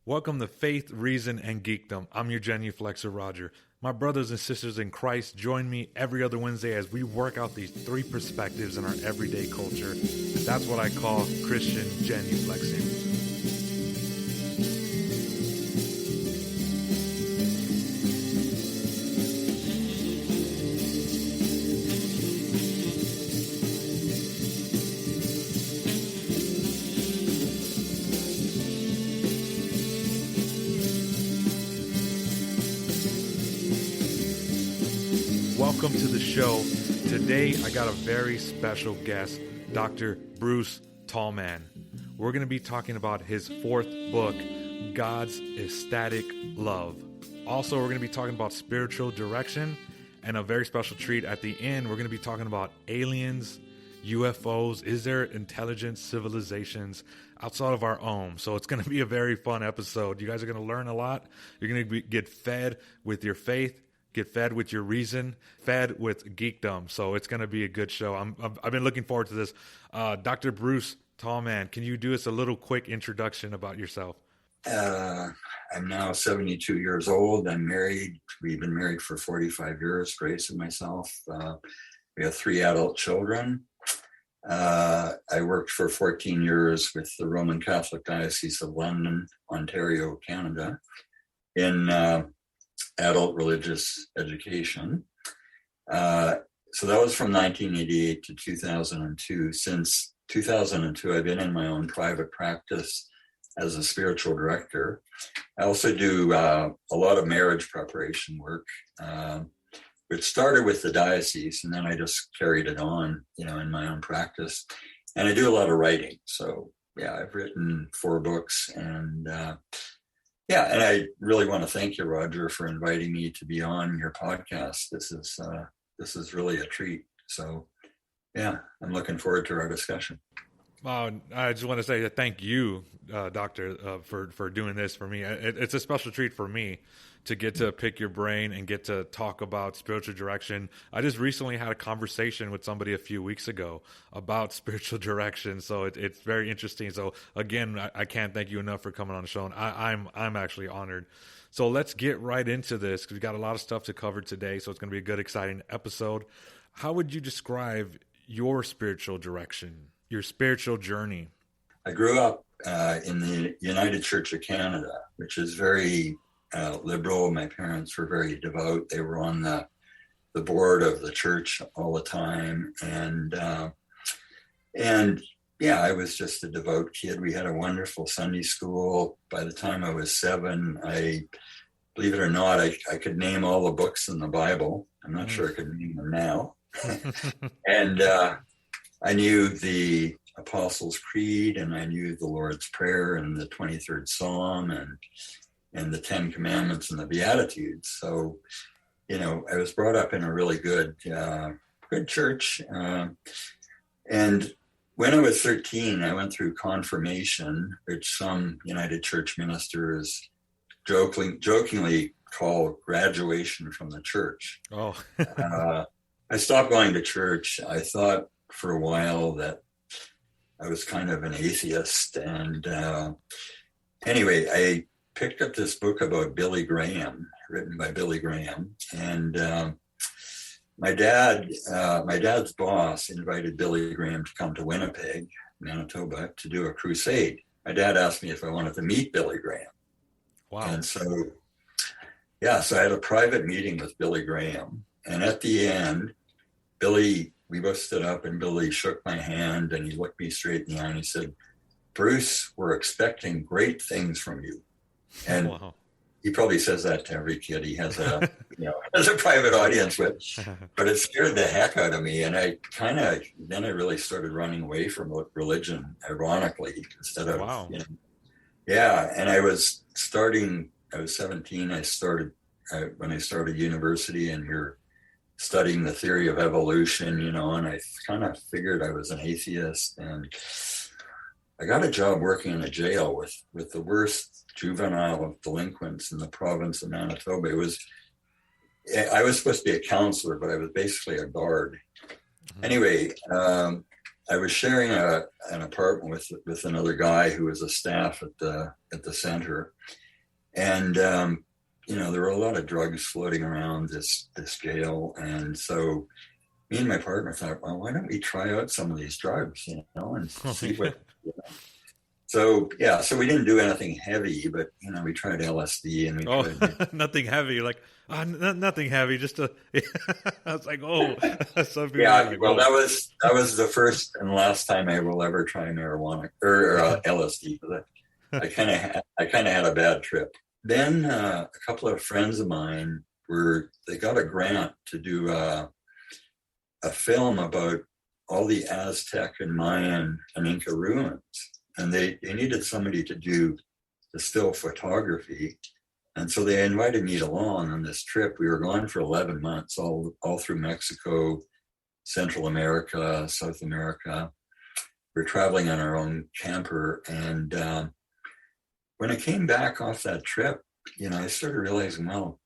Welcome to Faith, Reason, and Geekdom. I'm your genuflexor, Roger. My brothers and sisters in Christ, join me every other Wednesday as we work out these three perspectives in our everyday culture. That's what I call Christian genuflexing. Welcome to the show. Today, I got a very special guest, Dr. Bruce Tallman. We're going to be talking about his fourth book, God's Ecstatic Love. Also, we're going to be talking about spiritual direction, and a very special treat at the end, we're going to be talking about aliens, UFOs. Is there intelligent civilizations outside of our own? So it's going to be a very fun episode. You guys are going to learn a lot. You're going to get fed with your faith, get fed with your reason, fed with geekdom. So it's going to be a good show. I've been looking forward to this. Dr. Bruce Tallman, can you do us a little quick introduction about yourself? I'm now 72 years old. I'm married. We've been married for 45 years, Grace and myself. We have 3 adult children. I worked for 14 years with the Roman Catholic Diocese of London, Ontario, Canada, in adult religious education. So that was from 1988 to 2002. Since 2002, I've been in my own private practice as a spiritual director. I also do a lot of marriage preparation work, which started with the diocese, and then I just carried it on, in my own practice. And I do a lot of writing. So yeah, I've written 4 books, and and I really want to thank you, Roger, for inviting me to be on your podcast. This is really a treat. So, yeah, I'm looking forward to our discussion. I just want to say thank you, Doctor, for doing this for me. It's a special treat for me to get to pick your brain and get to talk about spiritual direction. I just recently had a conversation with somebody a few weeks ago about spiritual direction, so it's very interesting. So again, I can't thank you enough for coming on the show, and I'm actually honored. So let's get right into this, because we've got a lot of stuff to cover today, so it's going to be a good, exciting episode. How would you describe your spiritual direction, your spiritual journey? I grew up in the United Church of Canada, which is very liberal. My parents were very devout. They were on the board of the church all the time. And yeah, I was just a devout kid. We had a wonderful Sunday school. By the time I was 7, believe it or not, I could name all the books in the Bible. I'm not sure I could name them now. And I knew the Apostles' Creed, and I knew the Lord's Prayer and the 23rd Psalm and the 10 Commandments and the Beatitudes. So, I was brought up in a really good church. And when I was 13, I went through confirmation, which some United Church ministers jokingly call graduation from the church. Oh. I stopped going to church. I thought for a while that I was kind of an atheist. And anyway, I picked up this book about Billy Graham, written by Billy Graham. And my dad's boss invited Billy Graham to come to Winnipeg, Manitoba, to do a crusade. My dad asked me if I wanted to meet Billy Graham. Wow. And so I had a private meeting with Billy Graham. And at the end, we both stood up, and Billy shook my hand, and he looked me straight in the eye and he said, "Bruce, we're expecting great things from you." And wow. He probably says that to every kid he has a private audience with, but it scared the heck out of me. And then I really started running away from religion, ironically, instead of, wow. And I was 17. When I started university, and you're studying the theory of evolution, and I kind of figured I was an atheist. And I got a job working in a jail with the worst juvenile delinquents in the province of Manitoba. I was supposed to be a counselor, but I was basically a guard. Mm-hmm. Anyway, I was sharing an apartment with another guy who was a staff at the center, and there were a lot of drugs floating around this jail, and so me and my partner thought, well, why don't we try out some of these drugs, and see what. So so we didn't do anything heavy, but we tried LSD and we tried nothing heavy, like nothing heavy, just a. I was like, oh, like, well, that was the first and last time I will ever try marijuana or LSD. But I kind of had a bad trip. Then a couple of friends of mine they got a grant to do a film about all the Aztec and Mayan and Inca ruins. And they needed somebody to do the still photography. And so they invited me along on this trip. We were gone for 11 months, all through Mexico, Central America, South America. We were traveling on our own camper. And when I came back off that trip, I started realizing, well,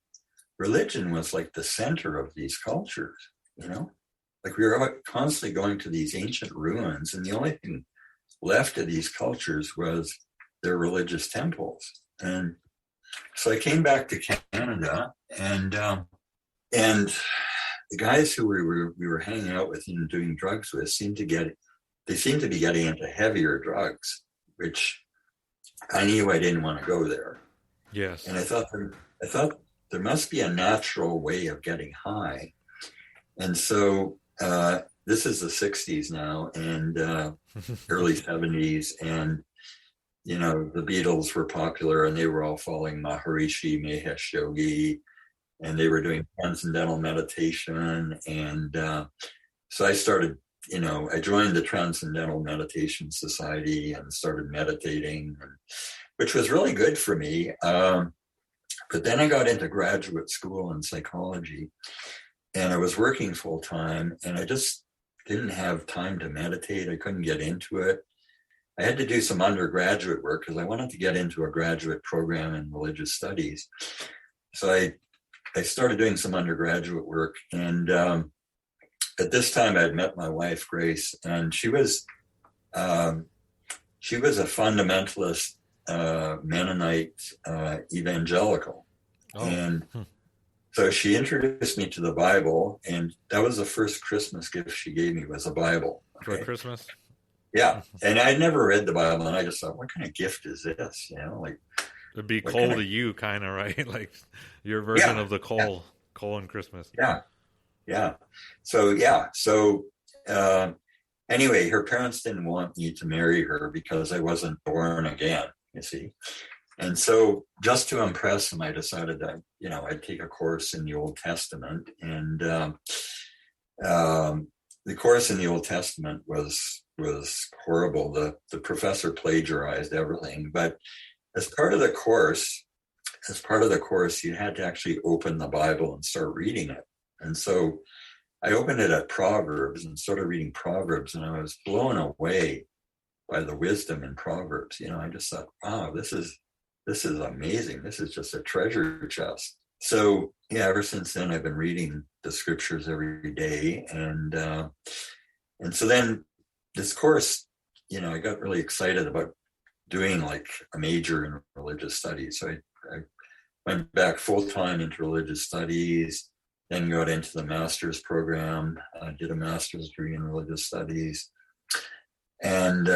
religion was like the center of these cultures, Like we were constantly going to these ancient ruins, and the only thing left of these cultures was their religious temples. And so I came back to Canada, and the guys who we were hanging out with and doing drugs with seemed to be getting into heavier drugs, which I knew I didn't want to go there. Yes. And I thought there must be a natural way of getting high. And so this is the 60s now, and early 70s, and the Beatles were popular, and they were all following Maharishi Mahesh Yogi, and they were doing transcendental meditation. And so I started, I joined the Transcendental Meditation Society and started meditating, which was really good for me. But then I got into graduate school in psychology, and I was working full time, and I just didn't have time to meditate. I couldn't get into it. I had to do some undergraduate work because I wanted to get into a graduate program in religious studies. So I started doing some undergraduate work, and at this time I'd met my wife, Grace, and she was a fundamentalist Mennonite evangelical. Oh. And so she introduced me to the Bible, and that was the first Christmas gift she gave me, was a Bible. Okay? For Christmas? Yeah. And I'd never read the Bible, and I just thought, what kind of gift is this? It'd be coal to you, kind of, right? Like your version of the coal on Christmas. Yeah. So anyway, her parents didn't want me to marry her because I wasn't born again, you see. And so just to impress them, I decided that, I'd take a course in the Old Testament. And the course in the Old Testament was horrible. The professor plagiarized everything. But as part of the course, you had to actually open the Bible and start reading it. And so I opened it at Proverbs and started reading Proverbs, and I was blown away by the wisdom in Proverbs. I just thought, wow, this is amazing. This is just a treasure chest. So ever since then, I've been reading the scriptures every day. And so then this course, I got really excited about doing like a major in religious studies. So I went back full time into religious studies, then got into the master's program, did a master's degree in religious studies. And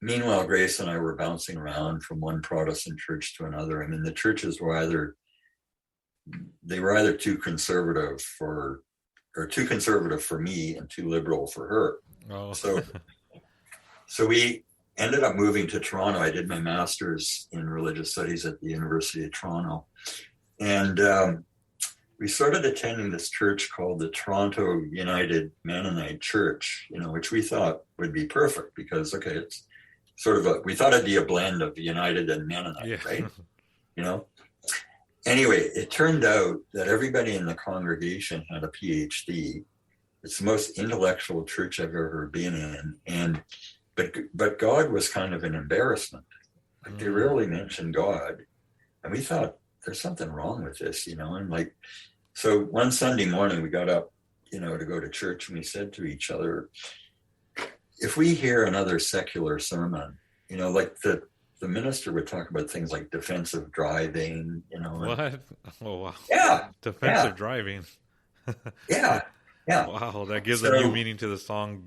meanwhile, Grace and I were bouncing around from one Protestant church to another. I mean, the churches were either too conservative for me and too liberal for her. Oh. So we ended up moving to Toronto. I did my master's in religious studies at the University of Toronto. And we started attending this church called the Toronto United Mennonite Church, which we thought would be perfect because, it's sort of we thought it'd be a blend of United and Mennonite, right? Anyway, it turned out that everybody in the congregation had a PhD. It's the most intellectual church I've ever been in. But God was kind of an embarrassment. Like they rarely mentioned God. And we thought there's something wrong with this, and so one Sunday morning we got up, to go to church, and we said to each other, if we hear another secular sermon, like the minister would talk about things like defensive driving, and What? Oh, wow. yeah, yeah, Defensive driving. yeah, yeah. Wow, that gives a new So meaning to the song,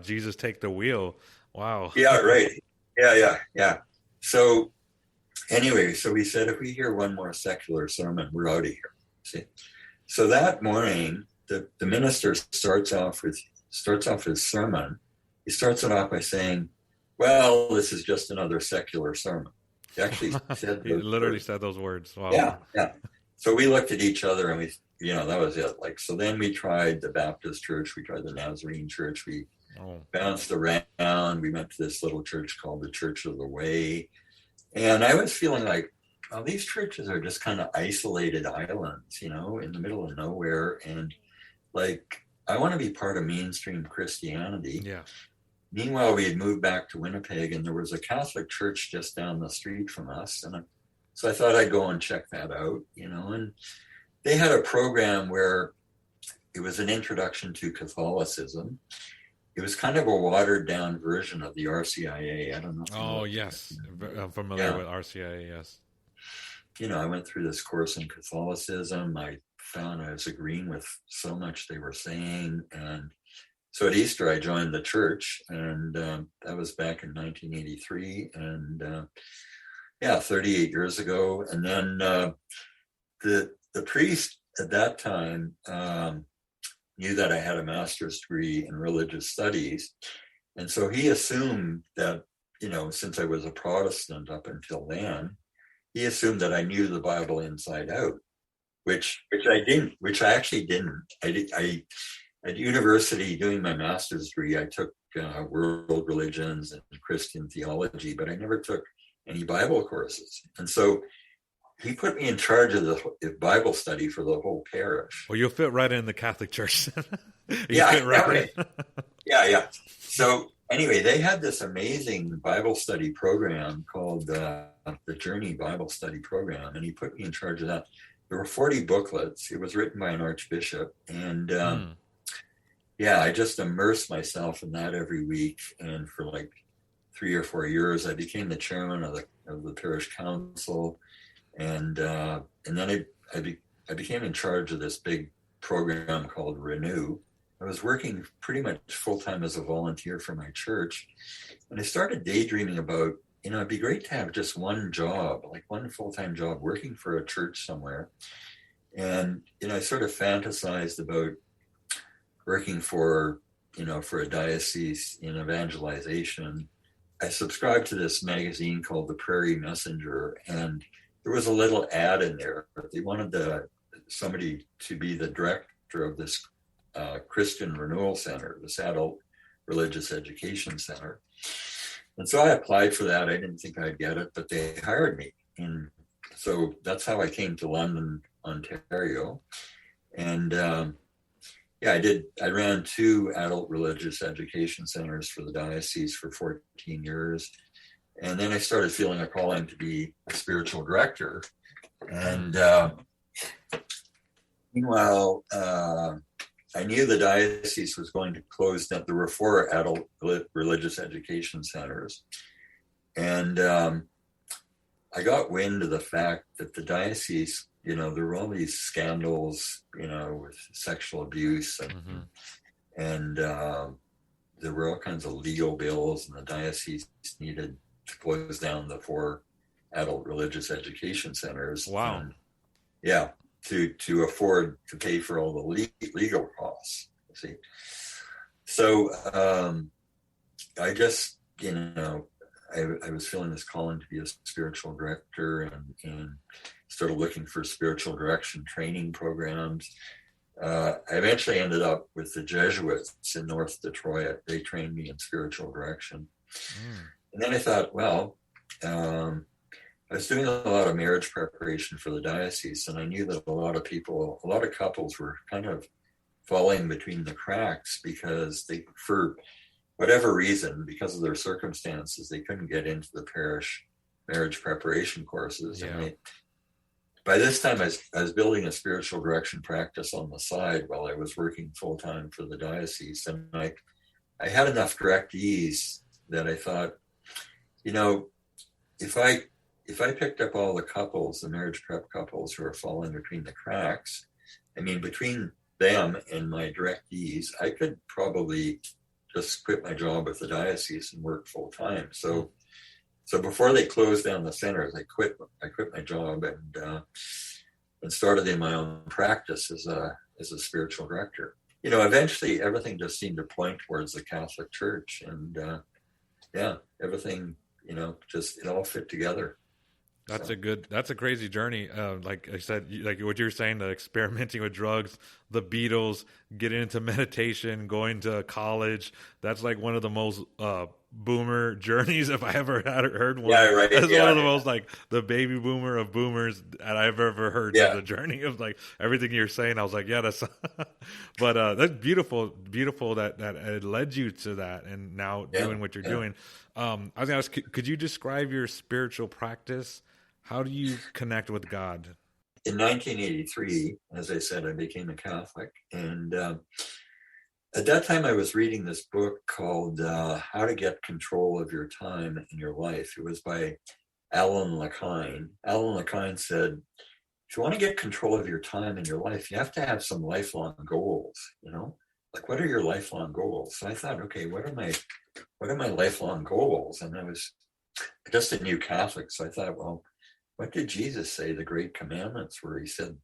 Jesus Take the Wheel. Wow. yeah, right. Yeah, yeah, yeah. So anyway, so we said if we hear one more secular sermon, we're out of here. See, so that morning, the minister starts off his sermon. He starts it off by saying, "Well, this is just another secular sermon." He actually said He those literally words. said those words. Wow. Yeah, yeah. So we looked at each other and that was it. Like, so then we tried the Baptist church, we tried the Nazarene church, we Oh, bounced around. We went to this little church called the Church of the Way. And I was feeling like, well, these churches are just kind of isolated islands, in the middle of nowhere. And like, I want to be part of mainstream Christianity. yeah. Meanwhile, we had moved back to Winnipeg and there was a Catholic church just down the street from us. So I thought I'd go and check that out, and they had a program where it was an introduction to Catholicism. It was kind of a watered down version of the RCIA. I don't know. Oh, yes. I'm familiar with RCIA, yes. I went through this course in Catholicism. I found I was agreeing with so much they were saying. And so at Easter, I joined the church, and that was back in 1983. And 38 years ago. And then the priest at that time knew that I had a master's degree in religious studies. And so he assumed that, since I was a Protestant up until then, he assumed that I knew the Bible inside out, which I actually didn't. At university doing my master's degree, I took world religions and Christian theology, but I never took any Bible courses. And so he put me in charge of the Bible study for the whole parish. Well, you'll fit right in the Catholic Church. Yeah, right. Yeah. So anyway, they had this amazing Bible study program called the Journey Bible Study Program, and he put me in charge of that. There were 40 booklets. It was written by an archbishop, and I just immersed myself in that every week. And for like 3 or 4 years, I became the chairman of the parish council. And then I became in charge of this big program called Renew. I was working pretty much full-time as a volunteer for my church. And I started daydreaming about, it'd be great to have just one job, like one full-time job working for a church somewhere. And, I sort of fantasized about working for a diocese in evangelization. I subscribed to this magazine called The Prairie Messenger, and there was a little ad in there. They wanted somebody to be the director of this Christian Renewal Center, this adult religious education center. And so I applied for that. I didn't think I'd get it, but they hired me. And so that's how I came to London, Ontario. And I did. I ran 2 adult religious education centers for the diocese for 14 years. And then I started feeling a calling to be a spiritual director. And meanwhile, I knew the diocese was going to close down. There were 4 adult religious education centers. And I got wind of the fact that the diocese, there were all these scandals, with sexual abuse and there were all kinds of legal bills, and the diocese needed to close down the 4 adult religious education centers. Wow. And, to afford to pay for all the legal costs. See, so I just, I was feeling this calling to be a spiritual director, and started looking for spiritual direction training programs. I eventually ended up with the Jesuits in North Detroit. They trained me in spiritual direction. And then I thought, well, I was doing a lot of marriage preparation for the diocese, and I knew that a lot of couples were kind of falling between the cracks because they, for whatever reason, because of their circumstances, they couldn't get into the parish marriage preparation courses. Yeah. And by this time, I was building a spiritual direction practice on the side while I was working full time for the diocese, and I I had enough direct ease that I thought, you know, if I picked up all the couples, the marriage prep couples who are falling between the cracks, I mean, between them and my direct ease, I could probably just quit my job with the diocese and work full time. So before they closed down the centers, I quit my job and started in my own practice as a spiritual director. You know, eventually everything just seemed to point towards the Catholic Church, and everything, you know, just it all fit together. So. That's a crazy journey. Like I said, like what you're saying, the experimenting with drugs, the Beatles, getting into meditation, going to college. That's like one of the most boomer journeys if I ever had heard one. Yeah, right. That's one Yeah, of the yeah. most like the baby boomer of boomers that I've ever heard. Is Yeah, the journey of like everything you're saying. I was like, yeah, that's. But that's beautiful that it led you to that, and now yeah, doing what you're yeah. doing. I was gonna ask, could you describe your spiritual practice? How do you connect with God? In 1983, as I said, I became a Catholic, and at that time I was reading this book called "How to Get Control of Your Time and Your Life." It was by Alan Lakine. Alan Lakine said, if you want to get control of your time and your life, you have to have some lifelong goals, you know? Like, what are your lifelong goals? So I thought, okay, what are my lifelong goals? And I was just a new Catholic. So I thought, well, what did Jesus say the great commandments were? He said,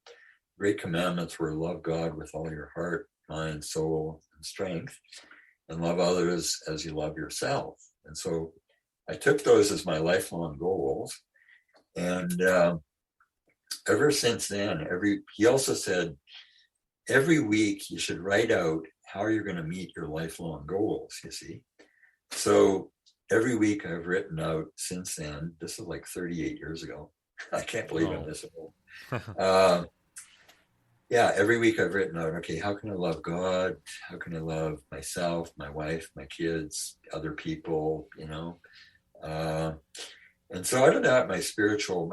great commandments were love God with all your heart, mind, soul, and strength, and love others as you love yourself. And so I took those as my lifelong goals. And ever since then, he also said, every week you should write out how you're going to meet your lifelong goals, you see. So every week I've written out since then, this is like 38 years ago. I can't believe I'm Oh, this old. Uh, yeah, every week I've written out, okay, how can I love God? How can I love myself, my wife, my kids, other people, you know? Uh, and so out of that, my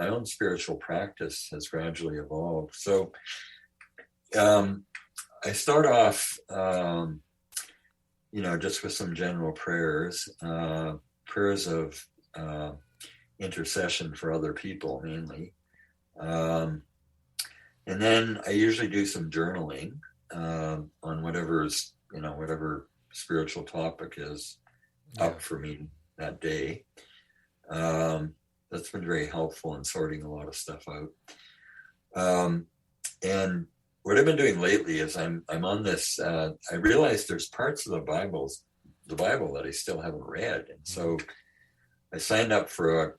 own spiritual practice has gradually evolved. So I start off, you know, just with some general prayers, prayers of intercession for other people mainly. And then I usually do some journaling on whatever spiritual topic is yeah. up for me that day. That's been very helpful in sorting a lot of stuff out. And what I've been doing lately is I'm on this. I realized there's parts of the Bible that I still haven't read, and so I signed up for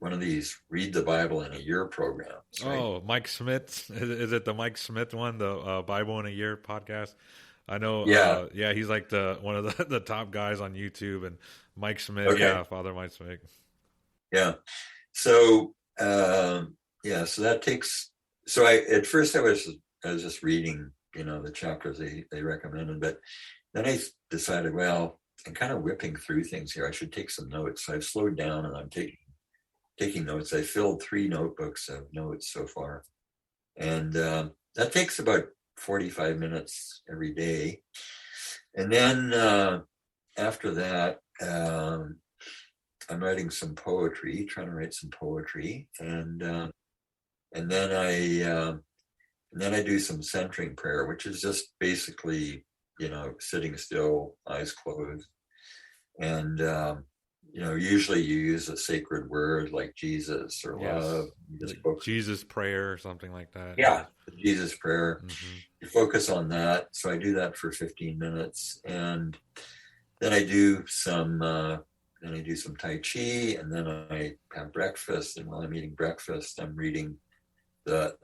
one of these read the Bible in a year programs. Right? Oh, Mike Smith. Is it the Mike Smith one, the Bible in a Year podcast? I know. Yeah. Yeah, he's like one of the top guys on YouTube. And Mike Smith, Okay. yeah, Father Mike Smith. Yeah. So so that takes. So at first I was just reading, the chapters they recommended, but then I decided, well, I'm kind of whipping through things here. I should take some notes. So I've slowed down and I'm taking notes. I filled 3 notebooks of notes so far, and that takes about 45 minutes every day. And then after that, I'm writing some poetry, trying to write some poetry, and then I do some centering prayer, which is just basically, sitting still, eyes closed, and usually you use a sacred word like Jesus or Yes, love. You just like focus. Jesus prayer or something like that. Yeah, the Jesus prayer. Mm-hmm. You focus on that. So I do that for 15 minutes, and then I do some. Then I do some Tai Chi, and then I have breakfast. And while I'm eating breakfast, I'm reading the.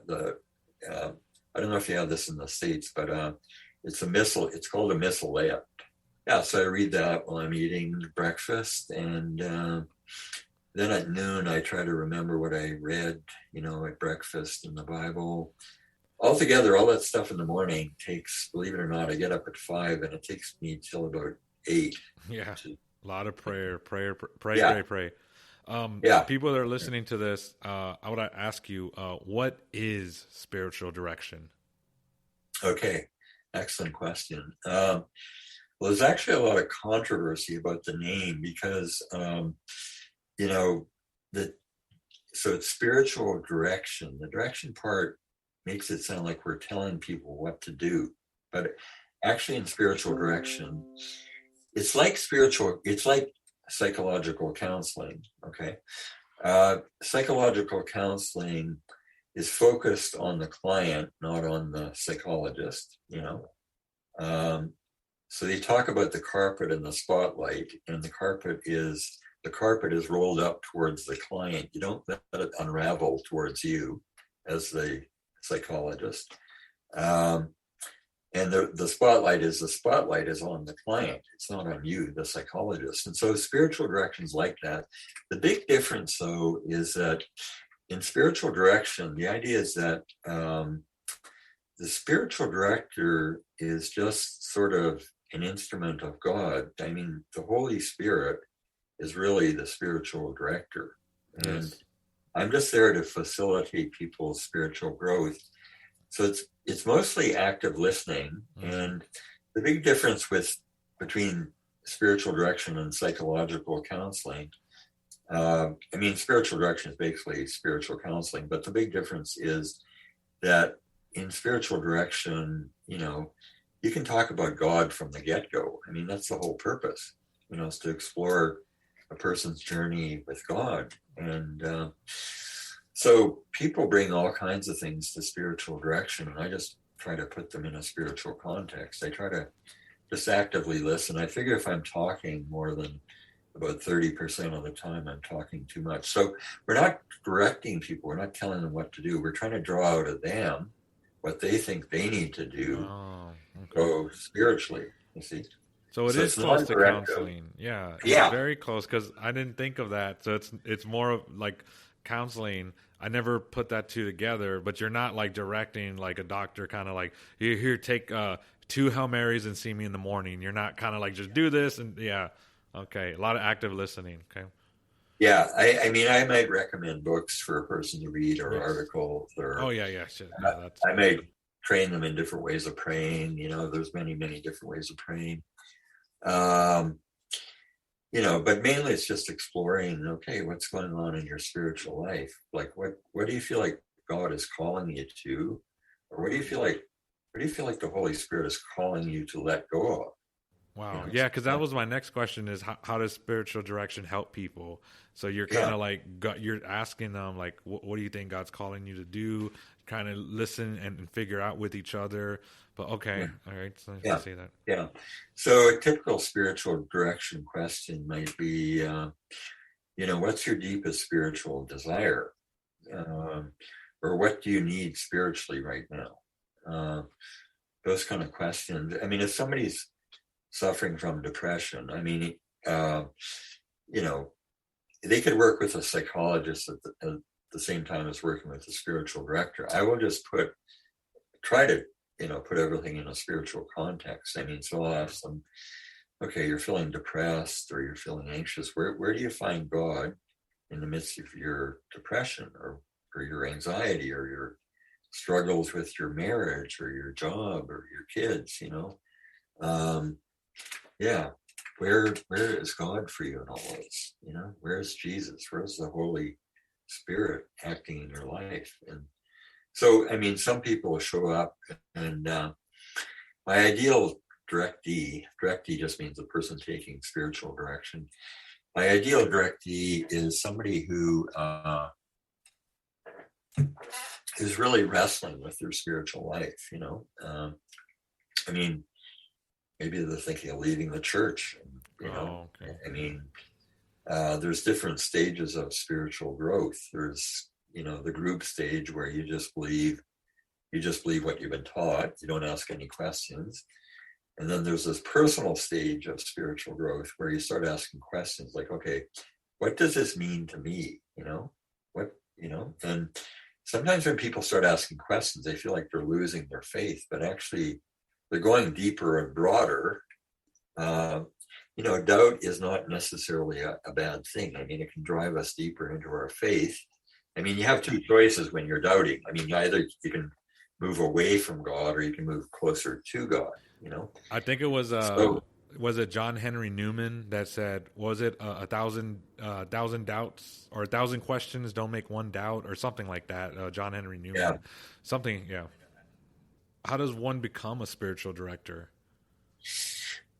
I don't know if you have this in the States, but it's a missal. It's called a missalette. Yeah, so I read that while I'm eating breakfast, and then at noon I try to remember what I read, at breakfast in the Bible. Altogether, all that stuff in the morning takes, believe it or not, I get up at 5, and it takes me till about 8. Yeah, a lot of prayer, pray. Yeah, yeah. People that are listening to this, I would ask you, what is spiritual direction? Okay, excellent question. Well, there's actually a lot of controversy about the name because, you know, so it's spiritual direction. The direction part makes it sound like we're telling people what to do. But actually in spiritual direction, it's like psychological counseling, okay? Psychological counseling is focused on the client, not on the psychologist, you know? So they talk about the carpet and the spotlight, and the carpet is rolled up towards the client. You don't let it unravel towards you as the psychologist. And the spotlight is on the client. It's not on you, the psychologist. And so spiritual direction's like that. The big difference, though, is that in spiritual direction, the idea is that the spiritual director is just sort of an instrument of God. I mean, the Holy Spirit is really the spiritual director. And Yes. I'm just there to facilitate people's spiritual growth. So it's mostly active listening. And the big difference between spiritual direction and psychological counseling, I mean, spiritual direction is basically spiritual counseling, but the big difference is that in spiritual direction, you know, you can talk about God from the get-go. I mean, that's the whole purpose, you know, is to explore a person's journey with God. And so people bring all kinds of things to spiritual direction, and I just try to put them in a spiritual context. I try to just actively listen. I figure if I'm talking more than about 30% of the time, I'm talking too much. So we're not directing people. We're not telling them what to do. We're trying to draw out of them what they think they need to do. Go spiritually, you see. So it is close to counseling. Yeah, it's very close because I didn't think of that. So it's more of like counseling. I never put that two together, but you're not like directing like a doctor, kind of like, here, take 2 Hail Marys and see me in the morning. You're not kind of like, just do this. And yeah. Okay. A lot of active listening. Okay. Yeah. I mean, I might recommend books for a person to read or articles or. Oh yeah. Shit. I may train them in different ways of praying. You know, there's many different ways of praying. You know, but mainly it's just exploring, okay, what's going on in your spiritual life? Like what do you feel like God is calling you to? Or what do you feel like the Holy Spirit is calling you to let go of? Wow. You know, yeah, because that was my next question is how does spiritual direction help people? So you're kind of like, you're asking them like, what do you think God's calling you to do? Kind of listen and figure out with each other. But okay, all right, so I say that. Yeah. So a typical spiritual direction question might be, you know, what's your deepest spiritual desire? Or what do you need spiritually right now? Those kind of questions. I mean, if somebody's suffering from depression, I mean, you know, they could work with a psychologist at the same time as working with a spiritual director. I will just try to, you know, put everything in a spiritual context. I mean, so I'll ask them, okay, you're feeling depressed or you're feeling anxious. Where do you find God in the midst of your depression or your anxiety or your struggles with your marriage or your job or your kids, you know? Yeah. Where is God for you in all this? You know, where's Jesus? Where's the Holy Spirit acting in your life? And so, I mean, some people show up and my ideal directee just means a person taking spiritual direction. My ideal directee is somebody who is really wrestling with their spiritual life, you know. I mean, maybe they're thinking of leaving the church, you know. Okay. I mean, there's different stages of spiritual growth. There's, you know, the group stage where you just believe what you've been taught. You don't ask any questions. And then there's this personal stage of spiritual growth where you start asking questions like, okay, what does this mean to me? You know, and sometimes when people start asking questions, they feel like they're losing their faith, but actually they're going deeper and broader. You know, doubt is not necessarily a bad thing. I mean, it can drive us deeper into our faith. I mean, you have 2 choices when you're doubting. I mean, either you can move away from God or you can move closer to God, you know? I think it was was it John Henry Newman that said, was it a thousand doubts or a thousand questions don't make one doubt or something like that? John Henry Yeah. Newman, something. Yeah. How does one become a spiritual director?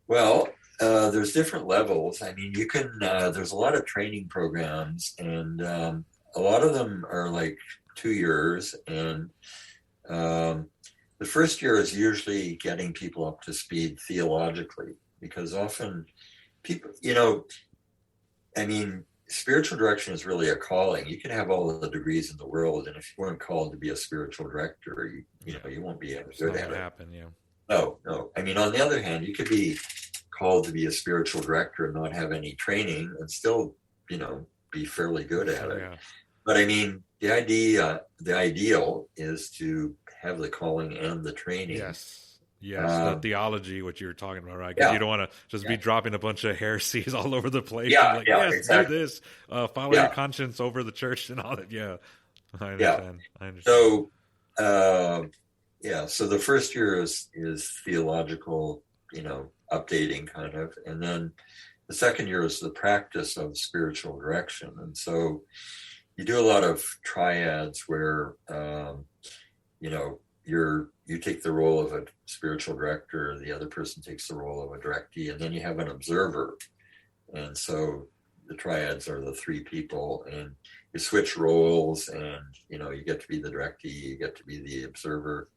Well, there's different levels. I mean, you can, there's a lot of training programs, and a lot of them are like 2 years. And um, the first year is usually getting people up to speed theologically, because often people, I mean, spiritual direction is really a calling. You can have all of the degrees in the world, and if you weren't called to be a spiritual director, Yeah, you won't be any it's good not at gonna it. happen. Yeah. No, no. I mean, on the other hand, you could be called to be a spiritual director and not have any training and still, be fairly good at it. Yeah. But I mean, the ideal is to have the calling and the training. Yes. Yes, the Um, theology, what you were talking about, right? Because yeah, you don't want to just yeah, be dropping a bunch of heresies all over the place and be yeah, like, yeah, yes, do exactly. this, follow your Yeah, conscience over the church and all that. Yeah, I yeah. understand. I understand. So, uh, yeah. So the first year is theological, updating kind of, and then the second year is the practice of spiritual direction. And so you do a lot of triads where you know you take the role of a spiritual director, the other person takes the role of a directee, and then you have an observer. And so the triads are the three people, and you switch roles, and you get to be the directee, you get to be the observer.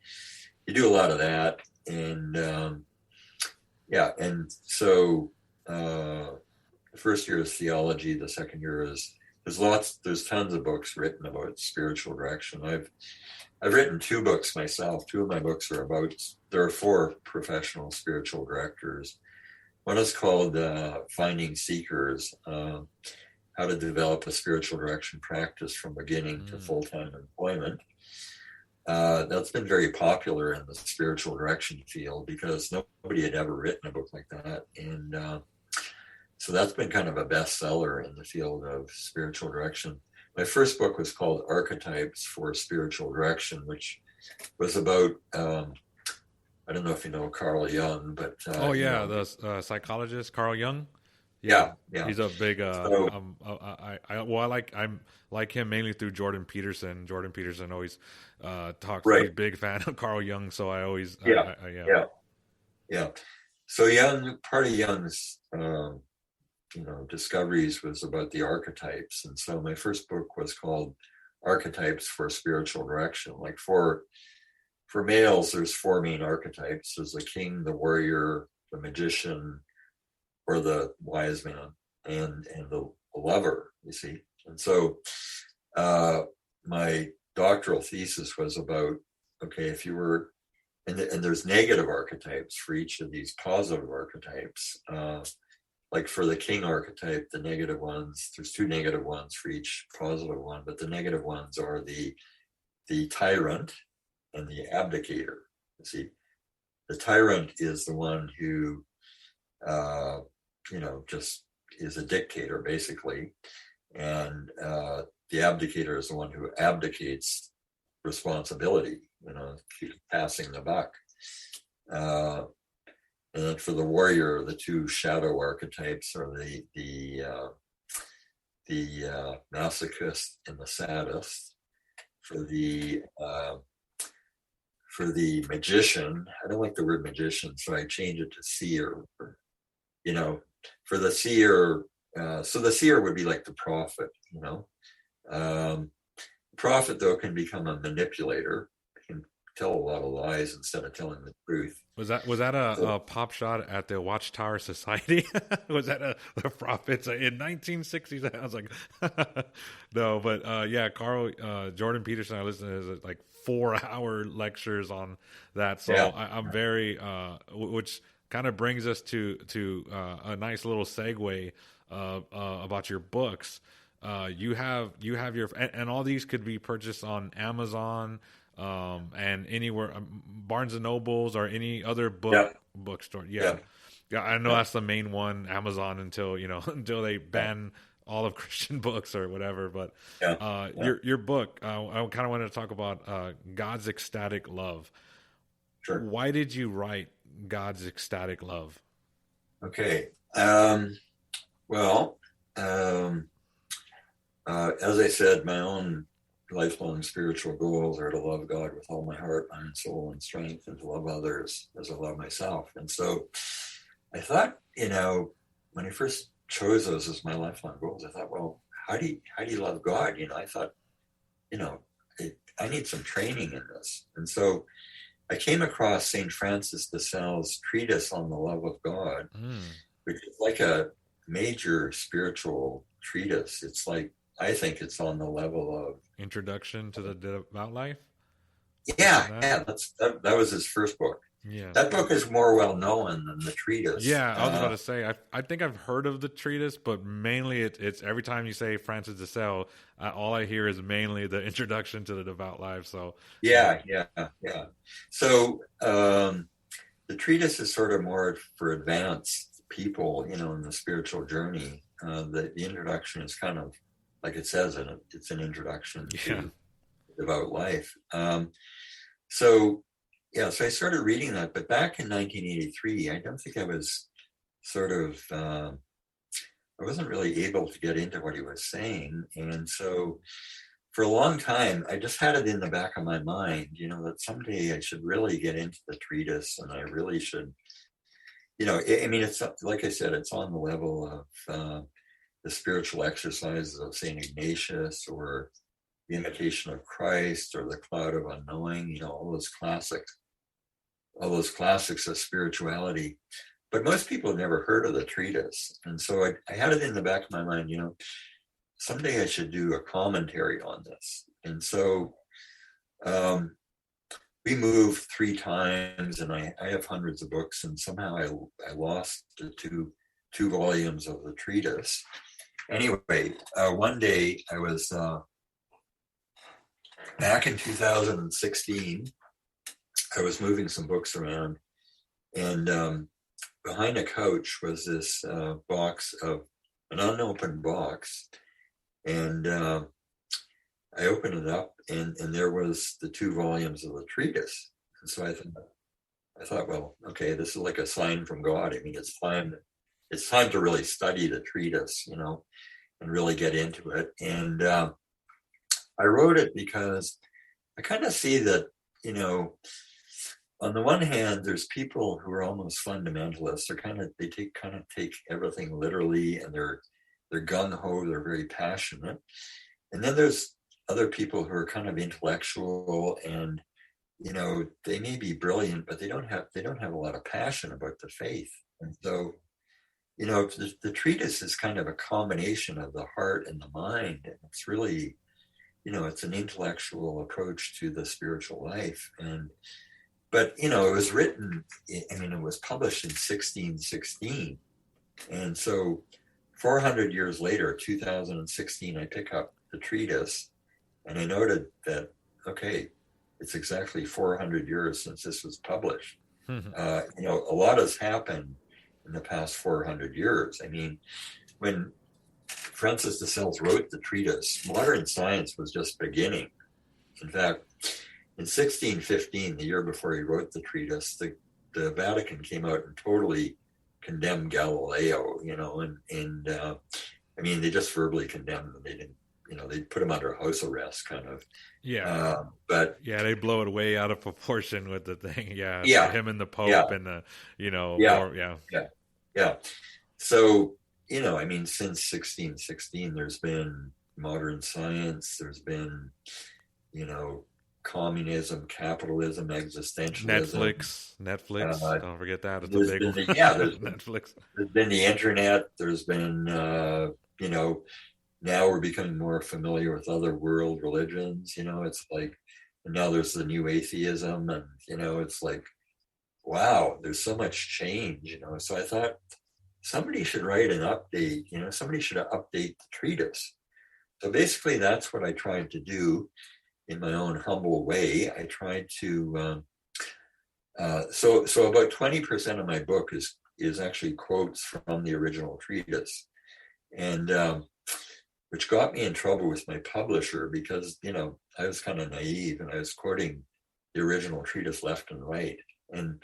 You do a lot of that. And yeah, and so the first year is theology, the second year is there's tons of books written about spiritual direction. I've written two books myself. Two of my books are about, there are four professional spiritual directors. One is called Finding Seekers, How to Develop a Spiritual Direction Practice from Beginning to Mm. Full-Time Employment. That's been very popular in the spiritual direction field because nobody had ever written a book like that. And so that's been kind of a bestseller in the field of spiritual direction. My first book was called Archetypes for Spiritual Direction, which was about, I don't know if you know Carl Jung, but, Oh yeah, the psychologist Carl Jung. Yeah, yeah, yeah. he's a big. So, I'm like him mainly through Jordan Peterson. Jordan Peterson always talks. He's right. a big fan of Carl Jung, so I always, Yeah, yeah. yeah, yeah. So part of Jung's, discoveries was about the archetypes. And so my first book was called Archetypes for Spiritual Direction. Like for males, there's four main archetypes. There's the king, the warrior, the magician, or the wise man, and the lover, you see. And so my doctoral thesis was about, okay, if you were, and there's negative archetypes for each of these positive archetypes. Like for the king archetype, the negative ones, there's two negative ones for each positive one, but the negative ones are the tyrant and the abdicator. You see, the tyrant is the one who, just is a dictator basically, and the abdicator is the one who abdicates responsibility. Passing the buck. And then for the warrior, the two shadow archetypes are the masochist and the sadist. For the magician, I don't like the word magician, so I change it to seer. For the seer, so the seer would be like the prophet. Prophet though can become a manipulator, can tell a lot of lies instead of telling the truth. Was that a pop shot at the Watchtower Society? Was that the prophets in 1960s? I was like, no, but yeah, Carl Jordan Peterson. I listened to his like 4-hour lectures on that, so Yeah, I'm very, which kind of brings us to a nice little segue about your books. You have your and all these could be purchased on Amazon, and anywhere, Barnes and Nobles or any other yeah, bookstore. yeah, Yeah, I know yeah, that's the main one, Amazon, until until they yeah, ban all of Christian books or whatever. But yeah, yeah. your book, I kind of wanted to talk about God's ecstatic love. Sure. Why did you write God's ecstatic love? Okay. Well, um, as I said, my own lifelong spiritual goals are to love God with all my heart, mind, soul, and strength, and to love others as I love myself. And so I thought, when I first chose those as my lifelong goals, I thought, well, how do you love God? I thought, you know, I need some training in this. And so I came across St. Francis de Sales' treatise on the love of God, which is like a major spiritual treatise. It's like, I think it's on the level of Introduction to the Devout Life. yeah, that was his first book. Yeah. That book is more well known than the treatise. Yeah, I was about to say, I think I've heard of the treatise, but mainly it's every time you say Francis de Sales, all I hear is mainly the introduction to the Devout Life. So Yeah. So the treatise is sort of more for advanced people, in the spiritual journey. The introduction is kind of like it says in it, it's an introduction to devout life. So I started reading that, but back in 1983, I don't think I was sort of, I wasn't really able to get into what he was saying. And so for a long time, I just had it in the back of my mind, that someday I should really get into the treatise, and I really should, it's like I said, it's on the level of the spiritual exercises of St. Ignatius, or the Imitation of Christ, or the Cloud of Unknowing, all those classics of spirituality. But most people have never heard of the treatise. And so I had it in the back of my mind, someday I should do a commentary on this. And so we moved 3 times, and I have hundreds of books, and somehow I lost the two volumes of the treatise. Anyway, one day I was back in 2016, I was moving some books around, and behind a couch was this box of an unopened box, and I opened it up, and there was the 2 volumes of the treatise. And so I thought, well, okay, this is like a sign from God. I mean, it's time to really study the treatise, and really get into it. And I wrote it because I kind of see that, on the one hand, there's people who are almost fundamentalists. They take everything literally, and they're gung-ho, they're very passionate. And then there's other people who are kind of intellectual, and they may be brilliant, but they don't have a lot of passion about the faith. And so the treatise is kind of a combination of the heart and the mind, and it's really, it's an intellectual approach to the spiritual life. But it was written, it was published in 1616, and so 400 years later, 2016, I pick up the treatise, and I noted that, okay, it's exactly 400 years since this was published. A lot has happened in the past 400 years. I mean, when Francis de Sales wrote the treatise, modern science was just beginning. In fact, in 1615, the year before he wrote the treatise, the Vatican came out and totally condemned Galileo, they just verbally condemned him. They didn't, they put him under house arrest, kind of. But they blow it way out of proportion with the thing. Him and the Pope and the, So, since 1616, there's been modern science, there's been, communism, capitalism, existentialism. Netflix. Don't forget that. It's a big one. There's Netflix. There's been the internet. There's been, now we're becoming more familiar with other world religions. It's like, and now there's the new atheism, and it's like, wow, there's so much change. So I thought somebody should write an update. Somebody should update the treatise. So basically, that's what I tried to do. In my own humble way, I tried to. So about 20% of my book is actually quotes from the original treatise, and which got me in trouble with my publisher, because I was kind of naive, and I was quoting the original treatise left and right, and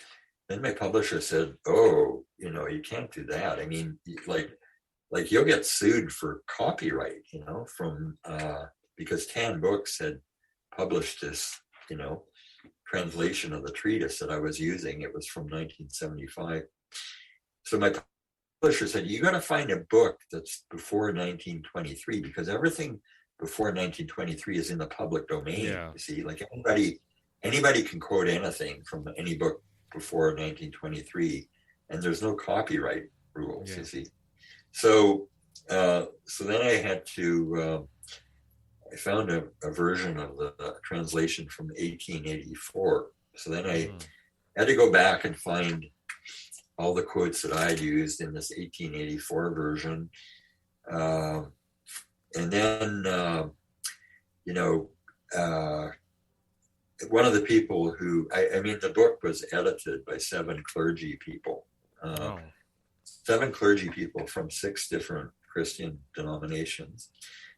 then my publisher said, "Oh, you can't do that. I mean, like you'll get sued for copyright, from because Tan Books had published this, translation of the treatise that I was using. It was from 1975. So my publisher said, you got to find a book that's before 1923, because everything before 1923 is in the public domain. Yeah. You see, like anybody can quote anything from any book before 1923, and there's no copyright rules. Yeah. You see, so then I had to. I found a version of the translation from 1884. So then I had to go back and find all the quotes that I had used in this 1884 version. And then, one of the people who, I mean, the book was edited by 7 clergy people. 7 clergy people from 6 different Christian denominations.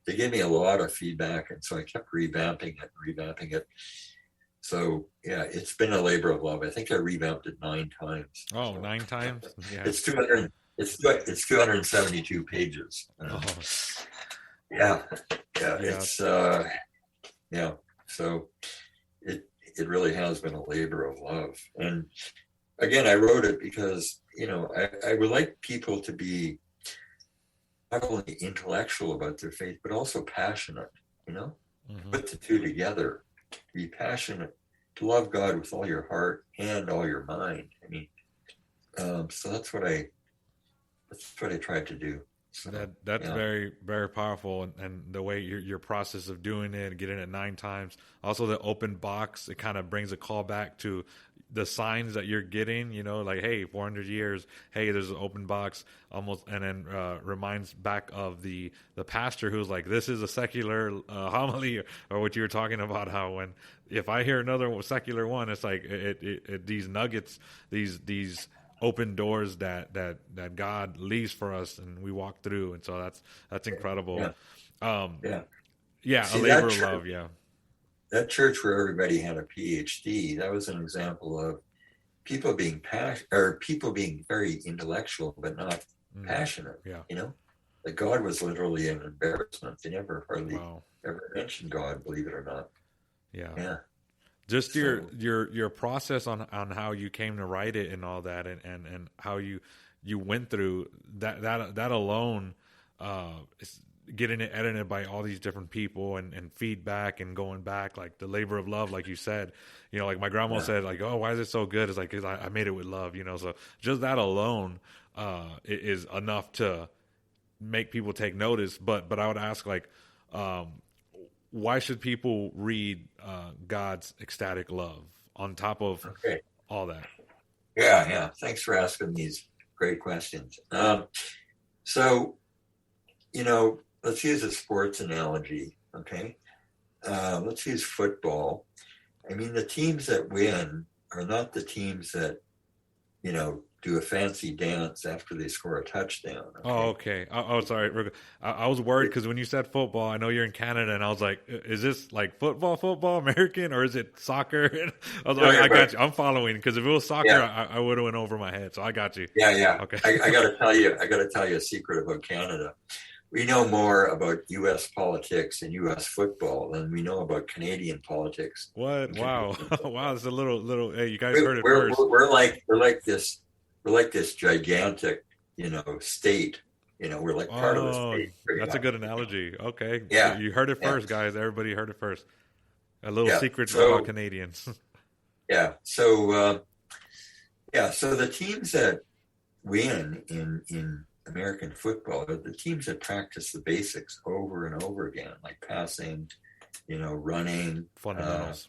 They gave me a lot of feedback, and so I kept revamping it. So yeah, it's been a labor of love. I think I revamped it 9 times. Oh, so, 9 times? Yeah. It's 272 pages. Yeah. It's So it really has been a labor of love. And again, I wrote it because I would like people to be not only intellectual about their faith, but also passionate, put the two together, to be passionate, to love God with all your heart and all your mind. I mean, so that's what I tried to do. So, that's very, very powerful. And the way your process of doing it, getting it 9 times, also the open box, it kind of brings a call back to the signs that you're getting, like, hey, 400 years, hey, there's an open box almost, and then reminds back of the pastor who's like, this is a secular homily, or what you were talking about, how if I hear another secular one, it's like it these nuggets, these open doors that God leaves for us, and we walk through, and so that's incredible. See, a labor of love. Yeah. That church where everybody had a PhD, that was an example of people being people being very intellectual but not passionate. Yeah. That God was literally an embarrassment. They never ever mentioned God, believe it or not. Yeah. Just your process on how you came to write it and all that, and how you went through that alone, is getting it edited by all these different people and feedback and going back, like the labor of love, like you said, like my grandma said, like, oh, why is it so good? It's like, 'cause I made it with love, so just that alone is enough to make people take notice. But I would ask, like, why should people read God's Ecstatic Love on top of all that? Yeah. Thanks for asking these great questions. So, let's use a sports analogy, okay? Let's use football. I mean, the teams that win are not the teams that, do a fancy dance after they score a touchdown. Okay? Oh, okay. Oh, sorry. I was worried because when you said football, I know you're in Canada, and I was like, is this like football, American, or is it soccer? I was like, I got you. I'm following, because if it was soccer, I would have went over my head. So I got you. Yeah. Okay. I got to tell you a secret about Canada. We know more about U.S. politics and U.S. football than we know about Canadian politics. What? Wow. Wow. It's a little. Hey, you guys heard it first. We're like this gigantic, state. We're like part of the state. That's a good analogy. Okay. Yeah. So you heard it first, guys. Everybody heard it first. A little secret about Canadians. So the teams that win in American football are the teams that practice the basics over and over again, like passing, running, fundamentals.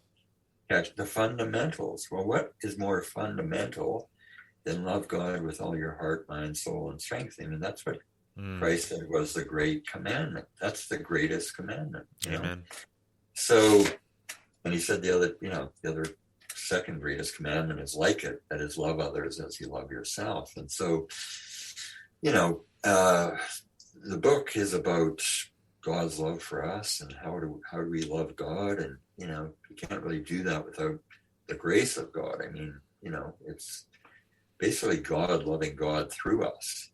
The fundamentals. Well, what is more fundamental than love God with all your heart, mind, soul, and strength? I mean, that's what Christ said was the great commandment. That's the greatest commandment. Amen. So, and he said the other second greatest commandment is like it, that is, love others as you love yourself. And so, the book is about God's love for us, and how do we love God, and you can't really do that without the grace of God. I mean, it's basically God loving God through us.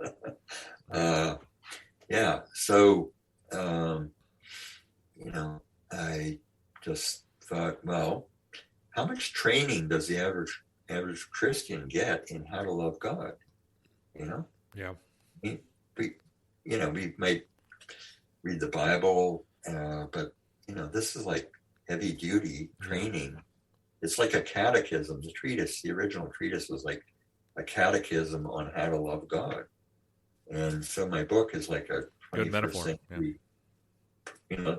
Yeah. So, you know, I just thought, well, how much training does the average Christian get in how to love God? You know, Yeah. we, we we might read the Bible, but this is like heavy duty Yeah. training. It's like a catechism. The original treatise was like a catechism on how to love God. And so my book is like a Good 21st metaphor. Yeah. century,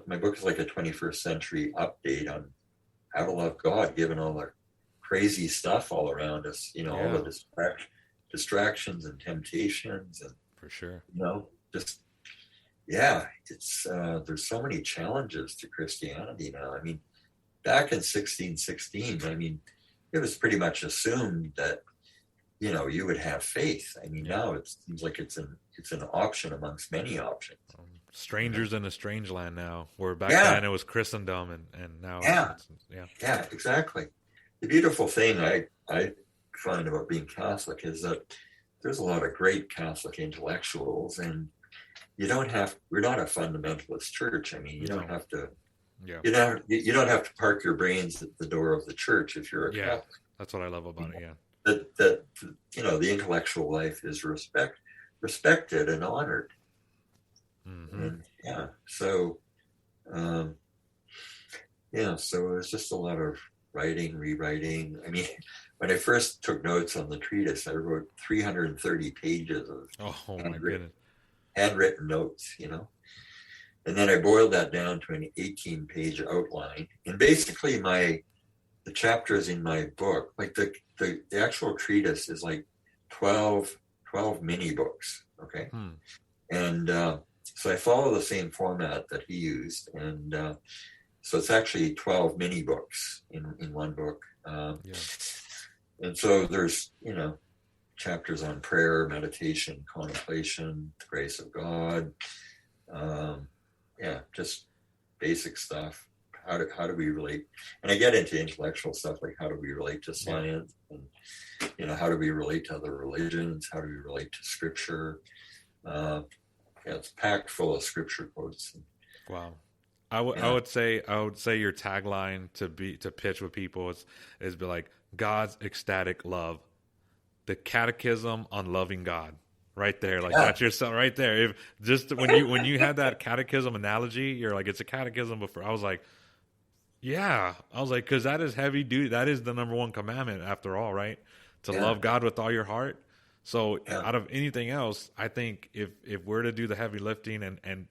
my book is like a 21st century update on how to love God, given all the crazy stuff all around us, all Yeah. the distractions and temptations and, For sure. just, yeah, it's, there's so many challenges to Christianity now. I mean, back in 1616, I mean, it was pretty much assumed that, you would have faith. I mean, now it seems like it's an option amongst many options. Strangers in a strange land now, where back Yeah, then it was Christendom, and now yeah, it's yeah. yeah, exactly. The beautiful thing I find about being Catholic is that there's a lot of great Catholic intellectuals, and we're not a fundamentalist church. I mean, you don't No. have to, Yeah. you don't have to park your brains at the door of the church if you're a Yeah. Catholic. That's what I love about it. Yeah. That the intellectual life is respected and honored. Mm-hmm. And so so it was just a lot of writing, rewriting. I mean, when I first took notes on the treatise, I wrote 330 pages of Oh my goodness. handwritten notes, and then I boiled that down to an 18-page outline. And basically the chapters in my book, like the actual treatise is like 12 mini books. Okay. And so I follow the same format that he used. And so it's actually 12 mini books in one book. And so there's, chapters on prayer, meditation, contemplation, the grace of God. Just basic stuff. How do we relate? And I get into intellectual stuff like how do we relate to science, and how do we relate to other religions? How do we relate to scripture? It's packed full of scripture quotes. Wow. I would say your tagline to pitch with people is be like, God's ecstatic love, the catechism on loving God. Right there, like that's yourself right there. If just when you had that catechism analogy, you're like, it's a catechism. Before I was like, because that is heavy duty. That is the number one commandment, after all, right? To love God with all your heart. So out of anything else, I think if we're to do the heavy lifting and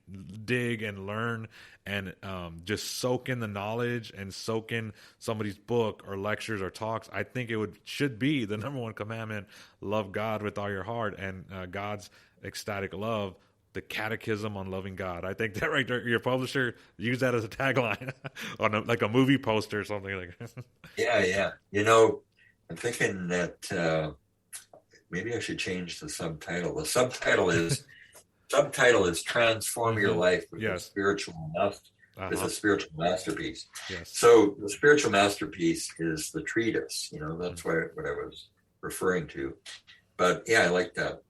dig and learn and just soak in the knowledge and soak in somebody's book or lectures or talks, I think should be the number one commandment: love God with all your heart, and God's ecstatic love, the catechism on loving God. I think that right there, your publisher use that as a tagline on like a movie poster or something like that. Yeah. I'm thinking that maybe I should change the subtitle. The subtitle is "Transform Your Life with a Spiritual Masterpiece." Yes. So the spiritual masterpiece is the treatise. That's what I was referring to. But I like that.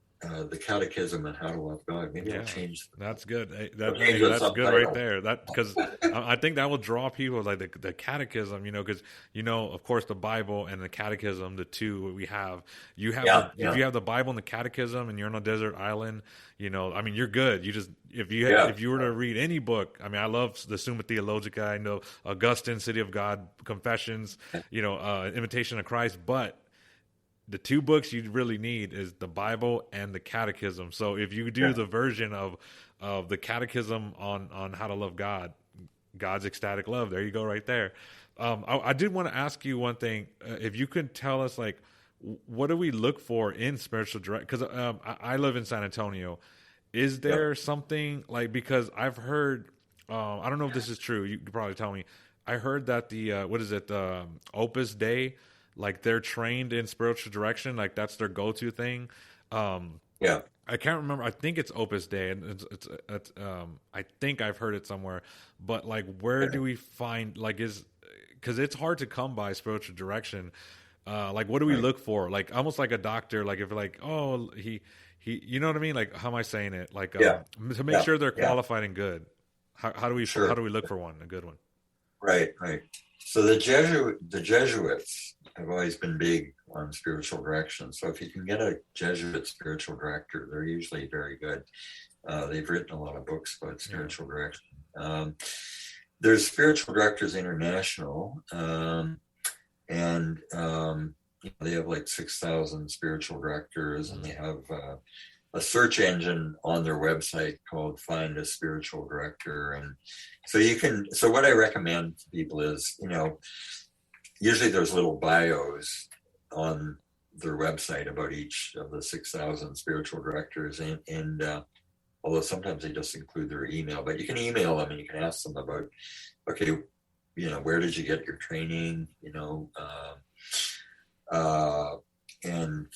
The catechism and how to love God. Maybe I'll change. That's good. That's good right there. That because I think that will draw people, like the catechism. Because of course, the Bible and the catechism, the two we have. If you have the Bible and the catechism, and you're on a desert island, I mean, you're good. You just if you were to read any book, I mean, I love the Summa Theologica. I know Augustine, City of God, Confessions. Imitation of Christ, but the two books you really need is the Bible and the Catechism. So if you do the version of the Catechism on how to love God, God's ecstatic love, there you go, right there. I did want to ask you one thing. If you could tell us, like, what do we look for in spiritual direct? Because I live in San Antonio. Is there something like, because I've heard, I don't know if this is true. You could probably tell me. I heard that the Opus Dei, like they're trained in spiritual direction, like that's their go-to thing. I can't remember. I think it's Opus Dei, and it's I think I've heard it somewhere. But like, where do we find, like, because it's hard to come by spiritual direction. Like, what do we Right. look for? Like, almost like a doctor. Like, if like, oh, you know what I mean? Like, how am I saying it? Like, Yeah. to make Yeah. sure they're Yeah. qualified and good. How Sure. do we look for one, a good one? Right. Right. So the Jesuits have always been big on spiritual direction. So if you can get a Jesuit spiritual director, they're usually very good. They've written a lot of books about Yeah. spiritual direction. There's Spiritual Directors International, and they have like 6,000 spiritual directors, and they have a search engine on their website called Find a Spiritual Director. And so you can, so what I recommend to people is, usually there's little bios on their website about each of the 6,000 spiritual directors. And although sometimes they just include their email, but you can email them and you can ask them about, okay, where did you get your training? And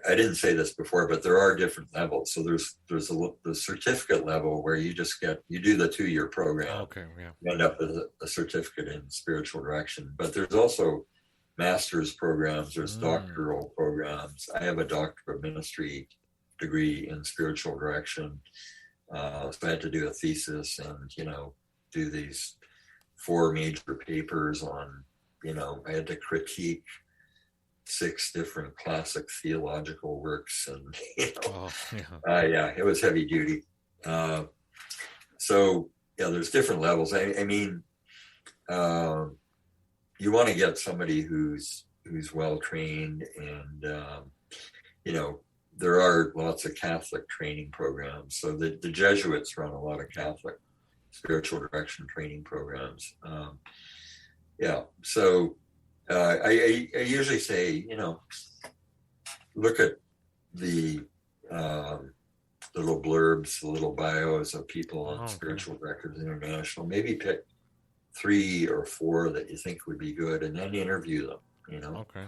I didn't say this before, but there are different levels. So there's the certificate level where you do the 2-year program. Okay. Yeah. You end up with a certificate in spiritual direction. But there's also master's programs, there's doctoral programs. I have a doctor of ministry degree in spiritual direction. So I had to do a thesis and, do these 4 major papers on, I had to critique 6 different classic theological works, and yeah, it was heavy duty. So yeah, there's different levels. I mean, you want to get somebody who's well trained, and there are lots of Catholic training programs. So the Jesuits run a lot of Catholic spiritual direction training programs. Yeah, so I usually say, look at the little blurbs, the little bios of people on Spiritual Directors International. Maybe pick 3 or 4 that you think would be good, and then interview them. Okay.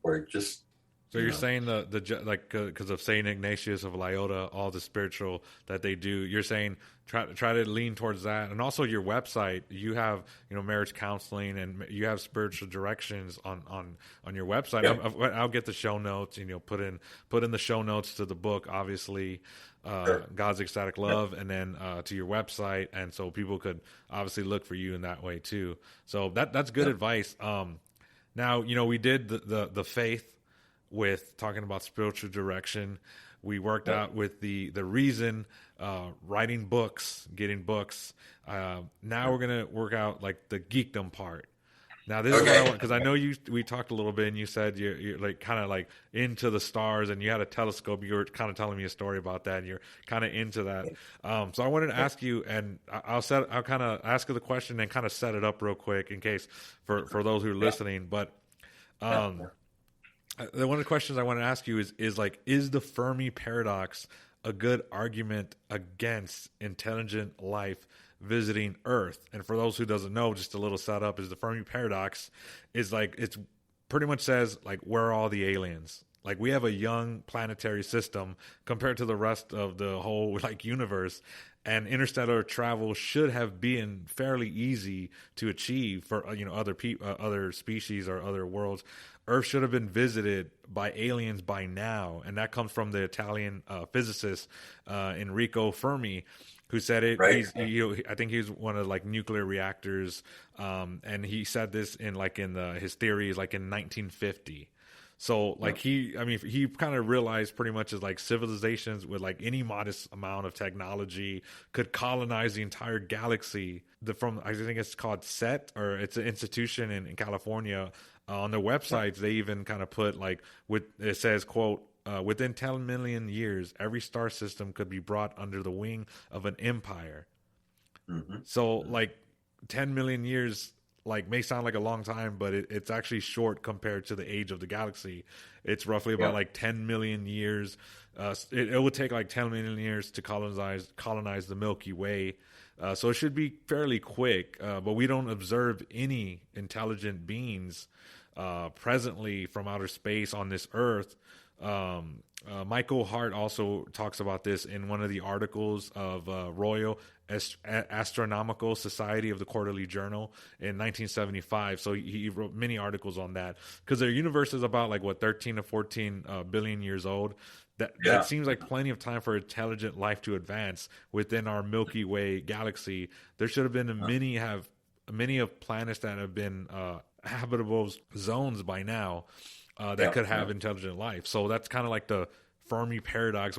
Or just. So you're saying like because of Saint Ignatius of Loyola, all the spiritual that they do, you're saying try to lean towards that, and also your website. You have marriage counseling, and you have spiritual directions on your website. Yeah. I'll get the show notes, put in the show notes to the book, obviously, Sure. God's Ecstatic Love, and then to your website, and so people could obviously look for you in that way too. So that's good advice. Now we did the faith with talking about spiritual direction. We worked out with the reason, writing books, getting books. Now we're gonna work out like the geekdom part. Now this is what I want, because I know we talked a little bit, and you said you're like kind of like into the stars, and you had a telescope. You were kind of telling me a story about that, and you're kind of into that. So I wanted to ask you, and I'll kind of ask you the question and kind of set it up real quick in case for those who are listening. But one of the questions I want to ask you is the Fermi paradox a good argument against intelligent life visiting Earth? And for those who doesn't know, just a little setup is the Fermi paradox is like, it's pretty much says like, where are all the aliens? Like, we have a young planetary system compared to the rest of the whole like universe, and interstellar travel should have been fairly easy to achieve for other species or other worlds. Earth should have been visited by aliens by now, and that comes from the Italian physicist Enrico Fermi, who said it. Right. I think he was one of like nuclear reactors, and he said this in his theories like in 1950. So like he kind of realized pretty much as like civilizations with like any modest amount of technology could colonize the entire galaxy. I think it's called SET, or it's an institution in California. On their websites, they even kind of put it says, quote, within 10 million years, every star system could be brought under the wing of an empire. Mm-hmm. So like 10 million years may sound like a long time, but it's actually short compared to the age of the galaxy. It's roughly about like 10 million years. It would take like 10 million years to colonize the Milky Way. So it should be fairly quick, but we don't observe any intelligent beings presently from outer space on this Earth. Michael Hart also talks about this in one of the articles of Royal Astronomical Society of the Quarterly Journal in 1975. So he wrote many articles on that, because their universe is about like 13 to 14 billion years old. That seems like plenty of time for intelligent life to advance within our Milky Way galaxy. There should have been many of planets that have been habitable zones by now that could have intelligent life. So that's kind of like the Fermi paradox.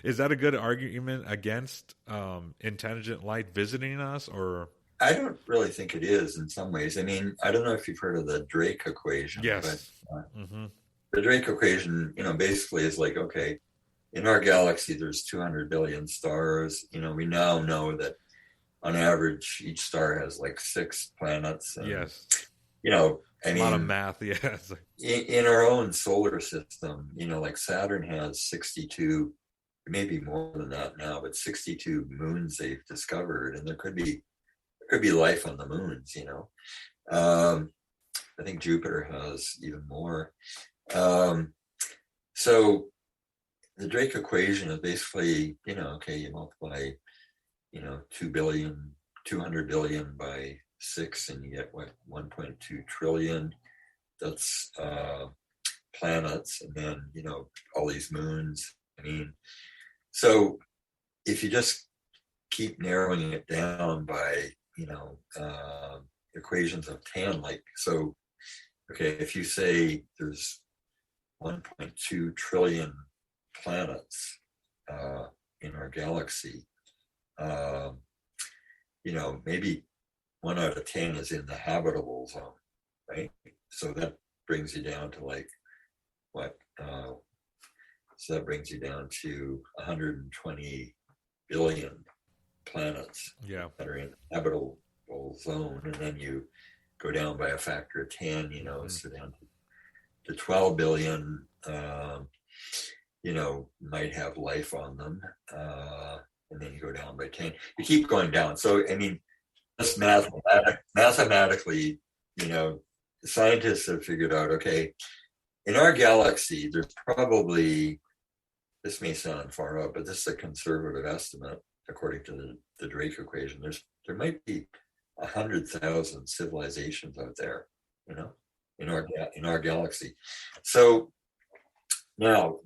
Is that a good argument against intelligent life visiting us, or? I don't really think it is in some ways. I mean, I don't know if you've heard of the Drake equation. Yes. But, the Drake equation, basically is like, okay, in our galaxy, there's 200 billion stars. We now know that on average, each star has like 6 planets. And, yes. A lot of math. Yes. In our own solar system, like Saturn has 62, maybe more than that now, but 62 moons they've discovered, and there could be life on the moons. I think Jupiter has even more. So the Drake equation is basically, okay, you multiply, 200 billion by 6, and you get 1.2 trillion. That's planets, and then, all these moons. So if you just keep narrowing it down by, equations of 10, okay, if you say there's 1.2 trillion planets in our galaxy, maybe 1 out of 10 is in the habitable zone, right? So that brings you down to so that brings you down to 120 billion planets that are in the habitable zone, and then you go down by a factor of 10, so down to 12 billion, might have life on them, and then you go down by 10. You keep going down. So, just mathematically, scientists have figured out, okay, in our galaxy, there's probably, this may sound far out, but this is a conservative estimate, according to the Drake equation. There might be 100,000 civilizations out there, in our galaxy. So now,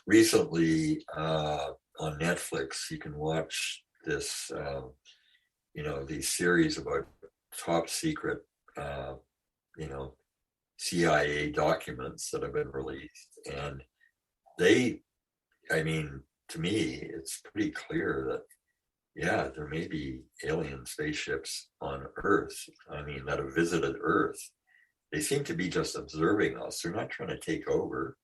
recently on Netflix, you can watch this, these series about top secret, CIA documents that have been released. And to me, it's pretty clear that, there may be alien spaceships on Earth, that have visited Earth. They seem to be just observing us. They're not trying to take over,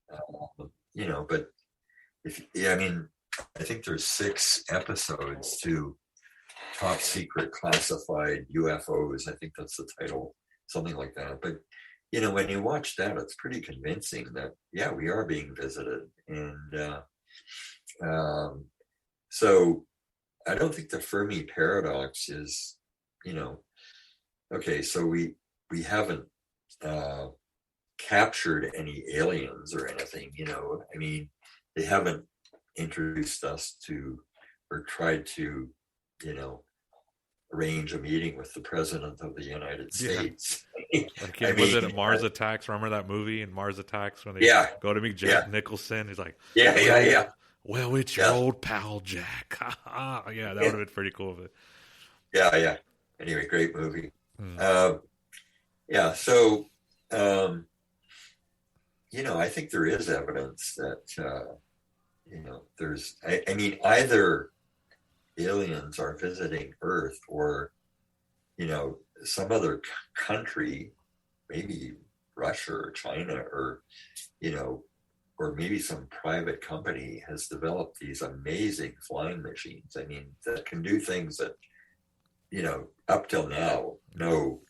but I think there's 6 episodes to Top Secret Classified U.F.Os. I think that's the title, something like that. But, when you watch that, it's pretty convincing that, we are being visited. And so I don't think the Fermi paradox is, okay, so we haven't captured any aliens or anything, they haven't introduced us to, or tried to, arrange a meeting with the president of the United States. Was it Mars Attacks? Remember that movie in Mars Attacks when they go to meet Jack Nicholson? He's like, well, it's your old pal, Jack. That would have been pretty cool. Yeah. Anyway, great movie. So, I think there is evidence that, there's, either aliens are visiting Earth, or, some other country, maybe Russia or China, or, or maybe some private company has developed these amazing flying machines. That can do things that, up till now, no,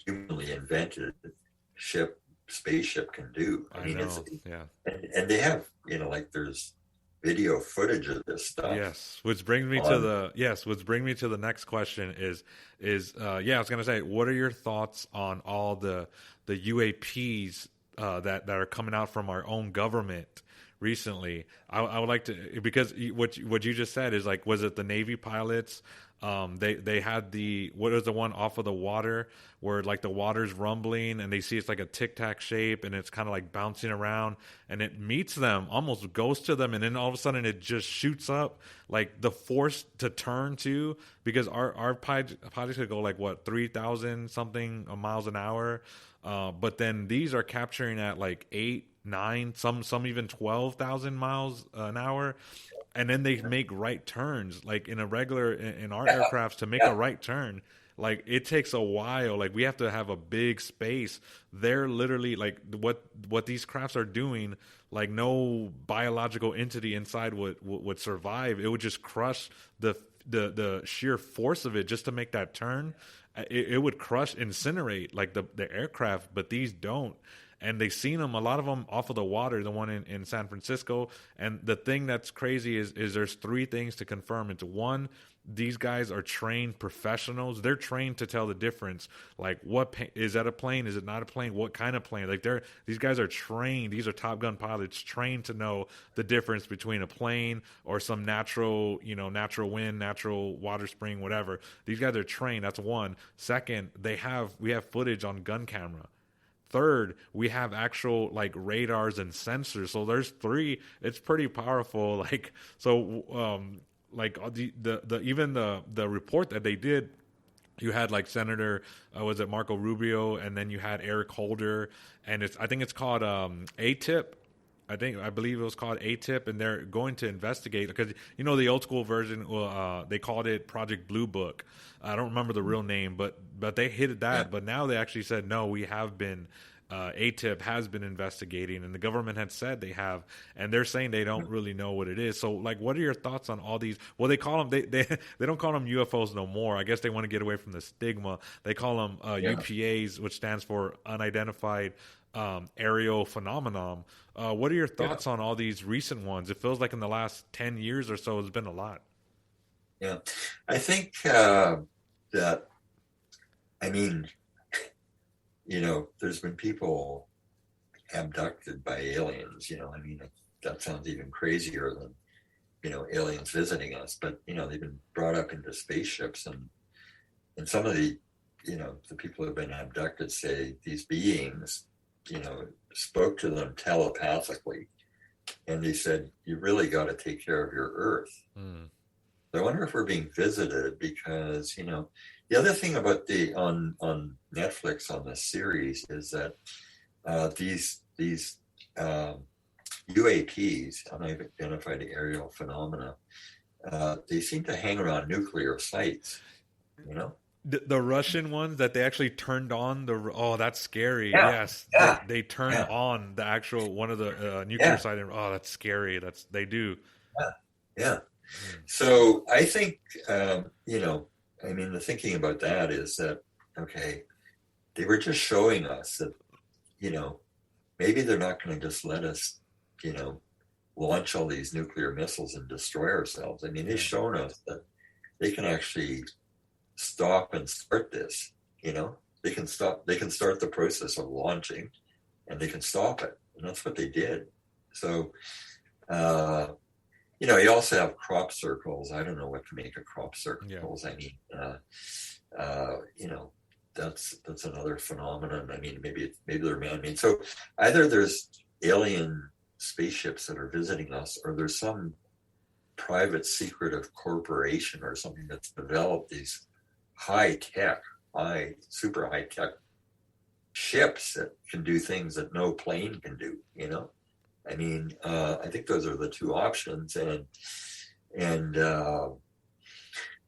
humanly invented spaceship can do. And they have, there's video footage of this stuff. Yes, which brings me to the next question is I was going to say, what are your thoughts on all the UAPs that are coming out from our own government recently. I would like to, because what you just said is like, was it the Navy pilots? They had what was the one off of the water where like the water's rumbling and they see it's like a tic tac shape and it's kind of like bouncing around and it meets them, almost goes to them, and then all of a sudden it just shoots up, like the force to turn to, because our pilots could go like what 3,000 something miles an hour, but then these are capturing at like 8, 9, some even 12,000 miles an hour. And then they make right turns, like in our Yeah, aircrafts, to make a yeah, right turn. Like it takes a while. Like we have to have a big space. They're literally like what these crafts are doing. Like no biological entity inside would survive. It would just crush the sheer force of it just to make that turn. It would crush, incinerate like the aircraft, but these don't. And they've seen them, a lot of them off of the water, the one in San Francisco. And the thing that's crazy is there's 3 things to confirm. It's one, these guys are trained professionals. They're trained to tell the difference. Like, is that a plane? Is it not a plane? What kind of plane? Like, these guys are trained. These are Top Gun pilots trained to know the difference between a plane or some natural wind, natural water spring, whatever. These guys are trained. That's one. Second, we have footage on gun camera. Third, we have actual like radars and sensors. So there's 3. It's pretty powerful. Like, so like the report that they did, you had like Senator was it Marco Rubio, and then you had Eric Holder, and I think it's called ATIP. I believe it was called ATIP, and they're going to investigate, because the old school version, they called it Project Blue Book. I don't remember the real name, but they hit that. yeah, But now they actually said no, we have been. ATIP has been investigating, and the government had said they have, and they're saying they don't really know what it is. So, like, what are your thoughts on all these? Well, they call them they don't call them UFOs no more. I guess they want to get away from the stigma. They call them yeah. UPAs, which stands for unidentified aerial phenomenon. What are your Yeah. thoughts on all these recent ones? It feels like in the last 10 years or so, it's been a lot. Yeah. I think that, I mean, there's been people abducted by aliens, I mean, that sounds even crazier than, aliens visiting us, but, they've been brought up into spaceships, and some of the people who have been abducted say these beings, spoke to them telepathically, and they said, you really got to take care of your Earth. Mm. I wonder if we're being visited, because, the other thing about on Netflix on this series is that these UAPs, unidentified aerial phenomena, they seem to hang around nuclear sites, The Russian ones that they actually turned on that's scary. Yeah, Yes, yeah, they turned yeah, on the actual one of the nuclear yeah, site. That's scary. They do. yeah, yeah. Mm. So I think, the thinking about that is that, okay, they were just showing us that, maybe they're not going to just let us, launch all these nuclear missiles and destroy ourselves. I mean, they've shown us that they can actually stop and start this, they can start the process of launching, and they can stop it. And that's what they did. So, you also have crop circles. I don't know what to make of crop circles. Yeah. I mean, that's another phenomenon. I mean, maybe they're man-made. So either there's alien spaceships that are visiting us, or there's some private secretive corporation or something that's developed these super high-tech ships that can do things that no plane can do, I mean, I think those are the 2 options, and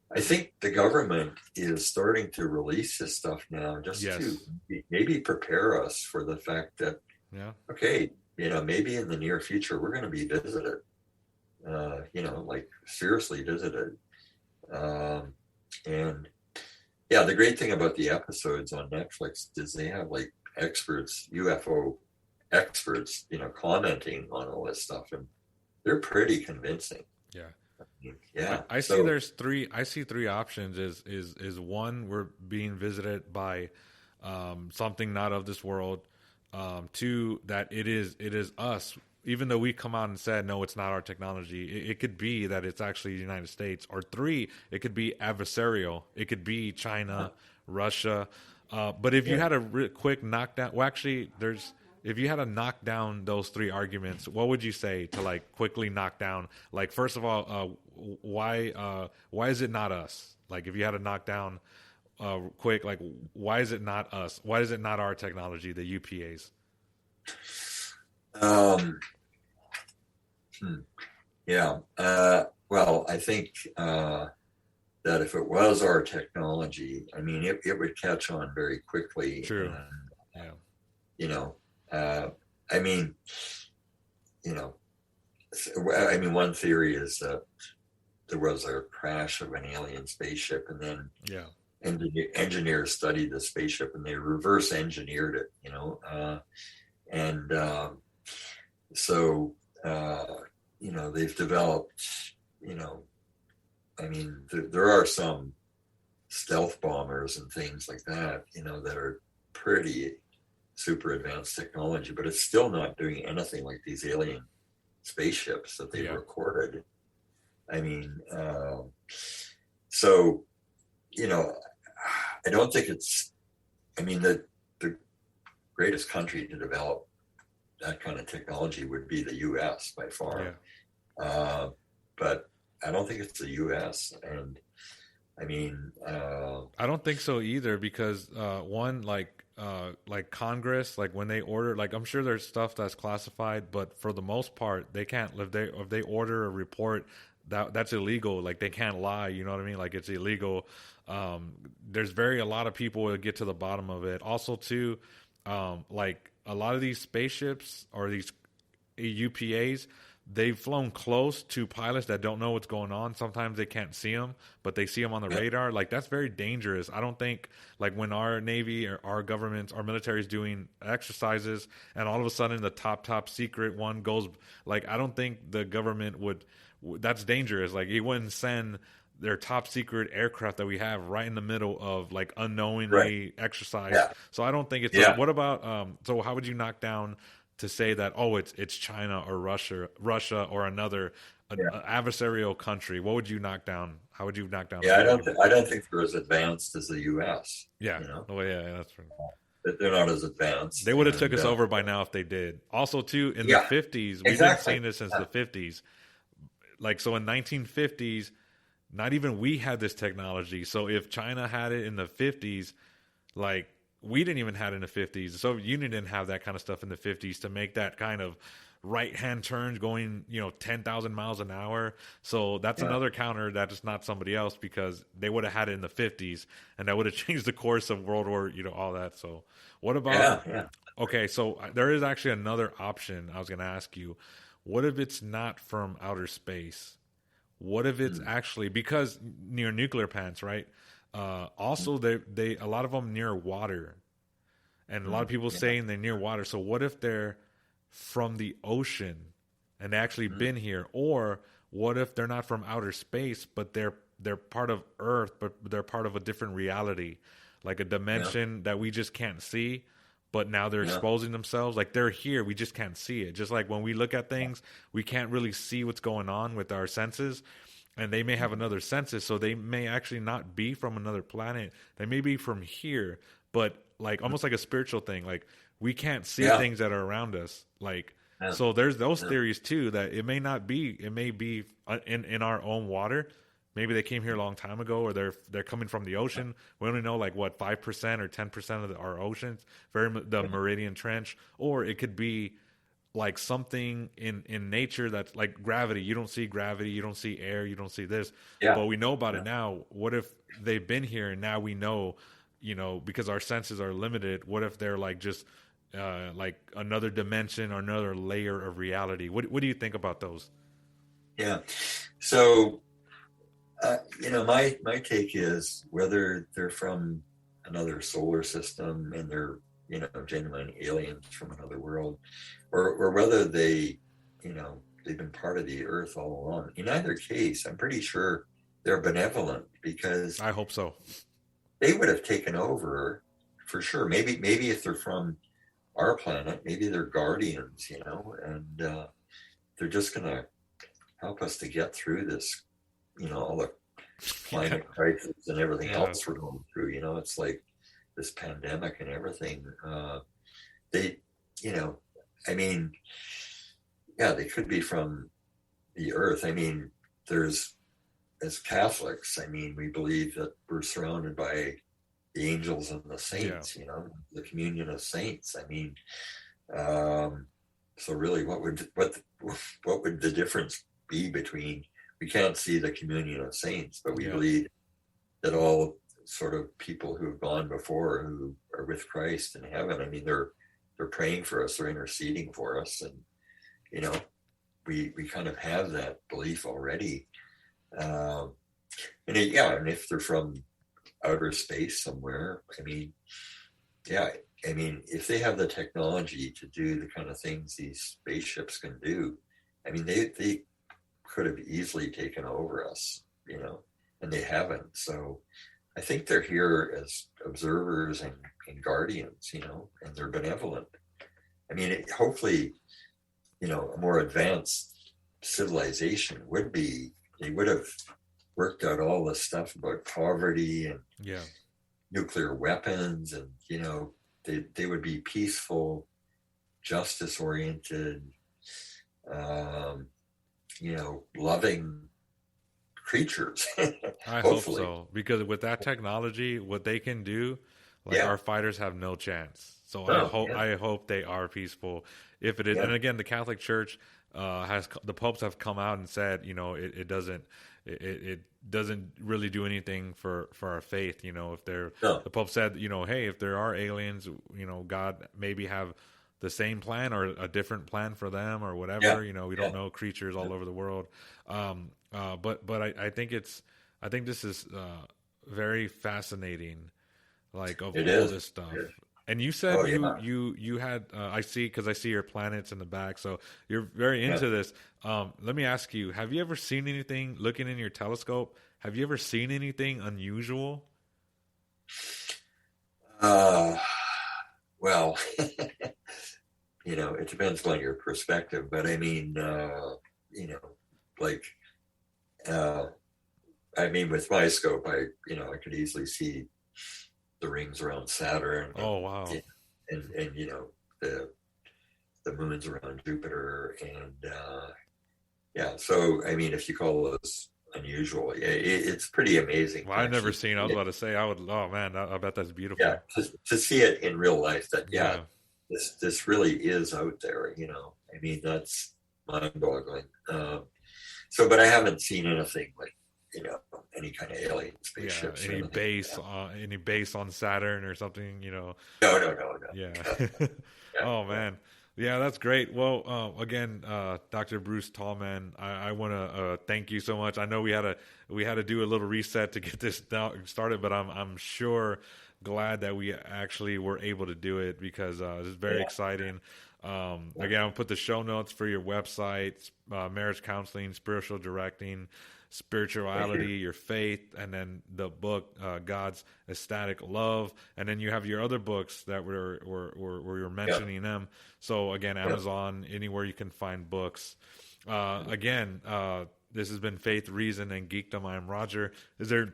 I think the government is starting to release this stuff now, just to maybe prepare us for the fact that, okay, maybe in the near future we're going to be visited, like seriously visited, and yeah, the great thing about the episodes on Netflix is they have like experts, U.F.O experts, commenting on all this stuff, and they're pretty convincing. Yeah. I see I see 3 options. Is one, we're being visited by something not of this world. Two, that it is us. Even though we come out and said no, it's not our technology. It could be that it's actually the United States. Or three, it could be adversarial. It could be China, Russia. But if you Yeah. had a quick knockdown, well, actually, if you had to knock down those three arguments, what would you say to like quickly knock down? Like, first of all, why is it not us? Like, if you had to knock down quick, like, why is it not us? Why is it not our technology, the UPAs? Um, yeah. Well, I think that if it was our technology, I mean, it would catch on very quickly. True. And, Yeah. you know, I mean, you know, I mean, one theory is that there was a crash of an alien spaceship, and then Yeah. engineers studied the spaceship and they reverse engineered it, and so they've developed, I mean, there are some stealth bombers and things like that, that are pretty super advanced technology, but it's still not doing anything like these alien spaceships that they've recorded. I mean, so, I don't think I mean, the greatest country to develop that kind of technology would be the U.S. by far. Yeah. But I don't think it's the U.S. And I mean, I don't think so either, because one, like Congress, like when they order, like I'm sure there's stuff that's classified, but for the most part, they can't. If they order a report, that's illegal. Like they can't lie. You know what I mean? Like it's illegal. There's a lot of people that get to the bottom of it. Also, too, like a lot of these spaceships or these UPAs, they've flown close to pilots that don't know what's going on. Sometimes they can't see them, but they see them on the radar. Like that's very dangerous. I don't think, like when our Navy or our government, our military is doing exercises and all of a sudden the top secret one goes, like, I don't think the government that's dangerous. Like he wouldn't send their top secret aircraft that we have right in the middle of like unknowingly exercise. Yeah. So I don't think it's what about, so how would you knock down to say that, it's China or Russia or another adversarial country? What would you knock down? How would you knock down? Yeah, I don't think they're as advanced as the U.S. Yeah, that's true. But they're not as advanced. They would have took us over by now if they did. Also, too, in the 50s, we've been saying this since the 50s. Like, so in 1950s, not even we had this technology. So if China had it in the 50s, like, we didn't even have it in the 50s. The Soviet Union didn't have that kind of stuff in the 50s to make that kind of right-hand turns going, 10,000 miles an hour. So that's another counter that is not somebody else, because they would have had it in the 50s, and that would have changed the course of World War, all that. So what about, okay, so there is actually another option I was going to ask you. What if it's not from outer space? What if it's actually, because near nuclear plants, right? Also, they a lot of them near water, and a lot of people saying they're near water. So what if they're from the ocean and they actually been here? Or what if they're not from outer space, but they're part of Earth, but they're part of a different reality, like a dimension that we just can't see, but now they're exposing themselves. Like they're here, we just can't see it. Just like when we look at things, we can't really see what's going on with our senses. And they may have another senses, so they may actually not be from another planet. They may be from here, but like almost like a spiritual thing. Like we can't see things that are around us. Like so, there's those theories too, that it may not be. It may be in our own water. Maybe they came here a long time ago, or they're coming from the ocean. We only know like what 5% or 10% of our oceans, the Meridian Trench, or it could be like something in nature that's like gravity. You don't see gravity, you don't see air, you don't see this, but we know about it now. What if they've been here and now we know, because our senses are limited? What if they're like just like another dimension or another layer of reality? What do you think about those? Yeah. So, my take is whether they're from another solar system and they're, genuine aliens from another world, or whether they've been part of the earth all along. In either case, I'm pretty sure they're benevolent, because I hope so. They would have taken over for sure. Maybe if they're from our planet. Maybe they're guardians, and they're just going to help us to get through this, all the Yeah. climate crisis and everything Yeah. else we're going through. It's like this pandemic and everything. They, I mean, yeah, they could be from the earth. I mean, as Catholics, I mean, we believe that we're surrounded by the angels and the Yeah. saints, the communion of saints. I mean, so really, what would the difference be between? We can't see the communion of saints, but we believe that all sort of people who have gone before, who are with Christ in heaven, I mean, they're praying for us, they're interceding for us, and we kind of have that belief already. And if they're from outer space somewhere, I mean, if they have the technology to do the kind of things these spaceships can do, I mean, they could have easily taken over us, and they haven't. So I think they're here as observers and guardians, and they're benevolent. I mean, hopefully, a more advanced civilization they would have worked out all this stuff about poverty and nuclear weapons, and they would be peaceful, justice oriented, loving creatures. I hope so, because with that technology, what they can do, our fighters have no chance. So I hope they are peaceful. If it is, and again, the Catholic Church the popes have come out and said, it doesn't really do anything for our faith. If the Pope said, hey, if there are aliens, God maybe have the same plan or a different plan for them or whatever. We don't know, creatures all over the world. But I think this is very fascinating, of all this stuff. And you said you had I see, because I see your planets in the back, so you're very into this. Let me ask you: have you ever seen anything, looking in your telescope? Have you ever seen anything unusual? Well, it depends on your perspective, but I mean, with my scope, I could easily see the rings around Saturn. Oh, wow. And the moons around Jupiter, and so I mean, if you call this unusual, it's pretty amazing. Well, I've never seen. I was about to say, I would. Oh man, I bet that's beautiful. Yeah, to see it in real life. That this really is out there. I mean, that's mind-boggling. But I haven't seen anything like any kind of alien spaceships. Any base on Saturn or something. No. Yeah. Oh man. Yeah, that's great. Well, again, Dr. Bruce Tallman, I want to thank you so much. I know we had to do a little reset to get this started, but I'm sure glad that we actually were able to do it, because this is very exciting. Again, I'll put the show notes for your website, marriage counseling, spiritual directing, spirituality, your faith, and then the book, God's Ecstatic Love, and then you have your other books that were you're mentioning them. So again, Amazon, anywhere you can find books. Again, this has been Faith, Reason, and Geekdom. I'm Roger. Is there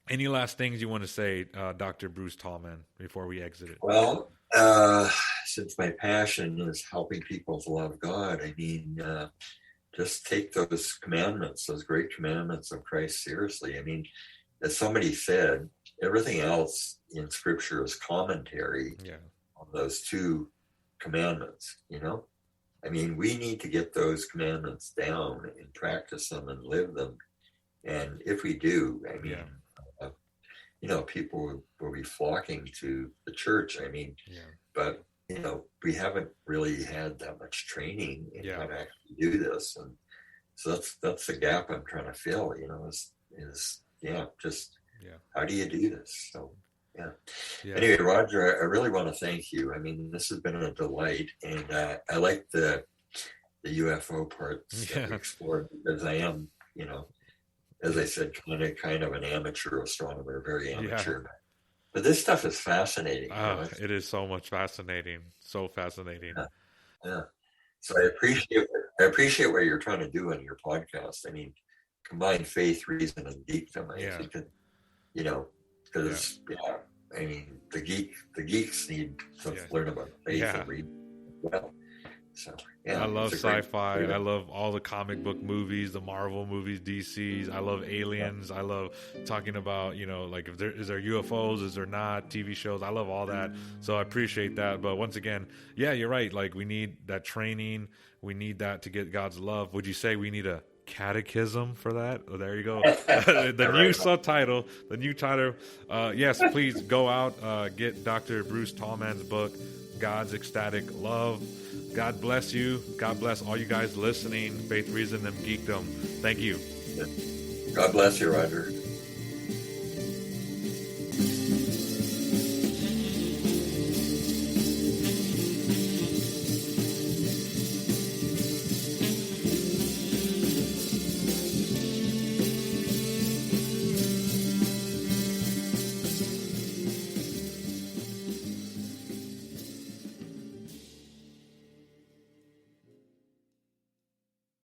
any last things you want to say, Dr. Bruce Tallman, before we exit it? Well, since my passion is helping people to love God, I mean, just take those commandments, those great commandments of Christ seriously. I mean, as somebody said, everything else in Scripture is commentary on those two commandments, I mean, we need to get those commandments down and practice them and live them. And if we do, I mean, people will be flocking to the church. I mean, but we haven't really had that much training in how to actually do this, and so that's the gap I'm trying to fill. How do you do this? So Anyway, Roger, I really want to thank you. I mean, this has been a delight, and I like the U.F.O. parts that we explored, because I am, as I said, kind of an amateur astronomer, very amateur. But this stuff is fascinating. It is so much fascinating. So fascinating. Yeah, yeah. So I appreciate what you're trying to do in your podcast. I mean, combine faith, reason, and geekdom. I think that, because I mean, the geeks need to learn about faith and read well. So I love sci-fi. I love all the comic book movies, the Marvel movies, DC's. I love aliens. I love talking about, like if there is there UFOs, is there not, TV shows. I love all that. So I appreciate that. But once again, yeah, you're right. Like we need that training. We need that to get God's love. Would you say we need a catechism for that? Oh, there you go. The new subtitle, the new title. Yes, please go out, get Dr. Bruce Tallman's book, God's Ecstatic Love. God bless you. God bless all you guys listening. Faith, Reason, and Geekdom. Thank you. God bless you, Roger.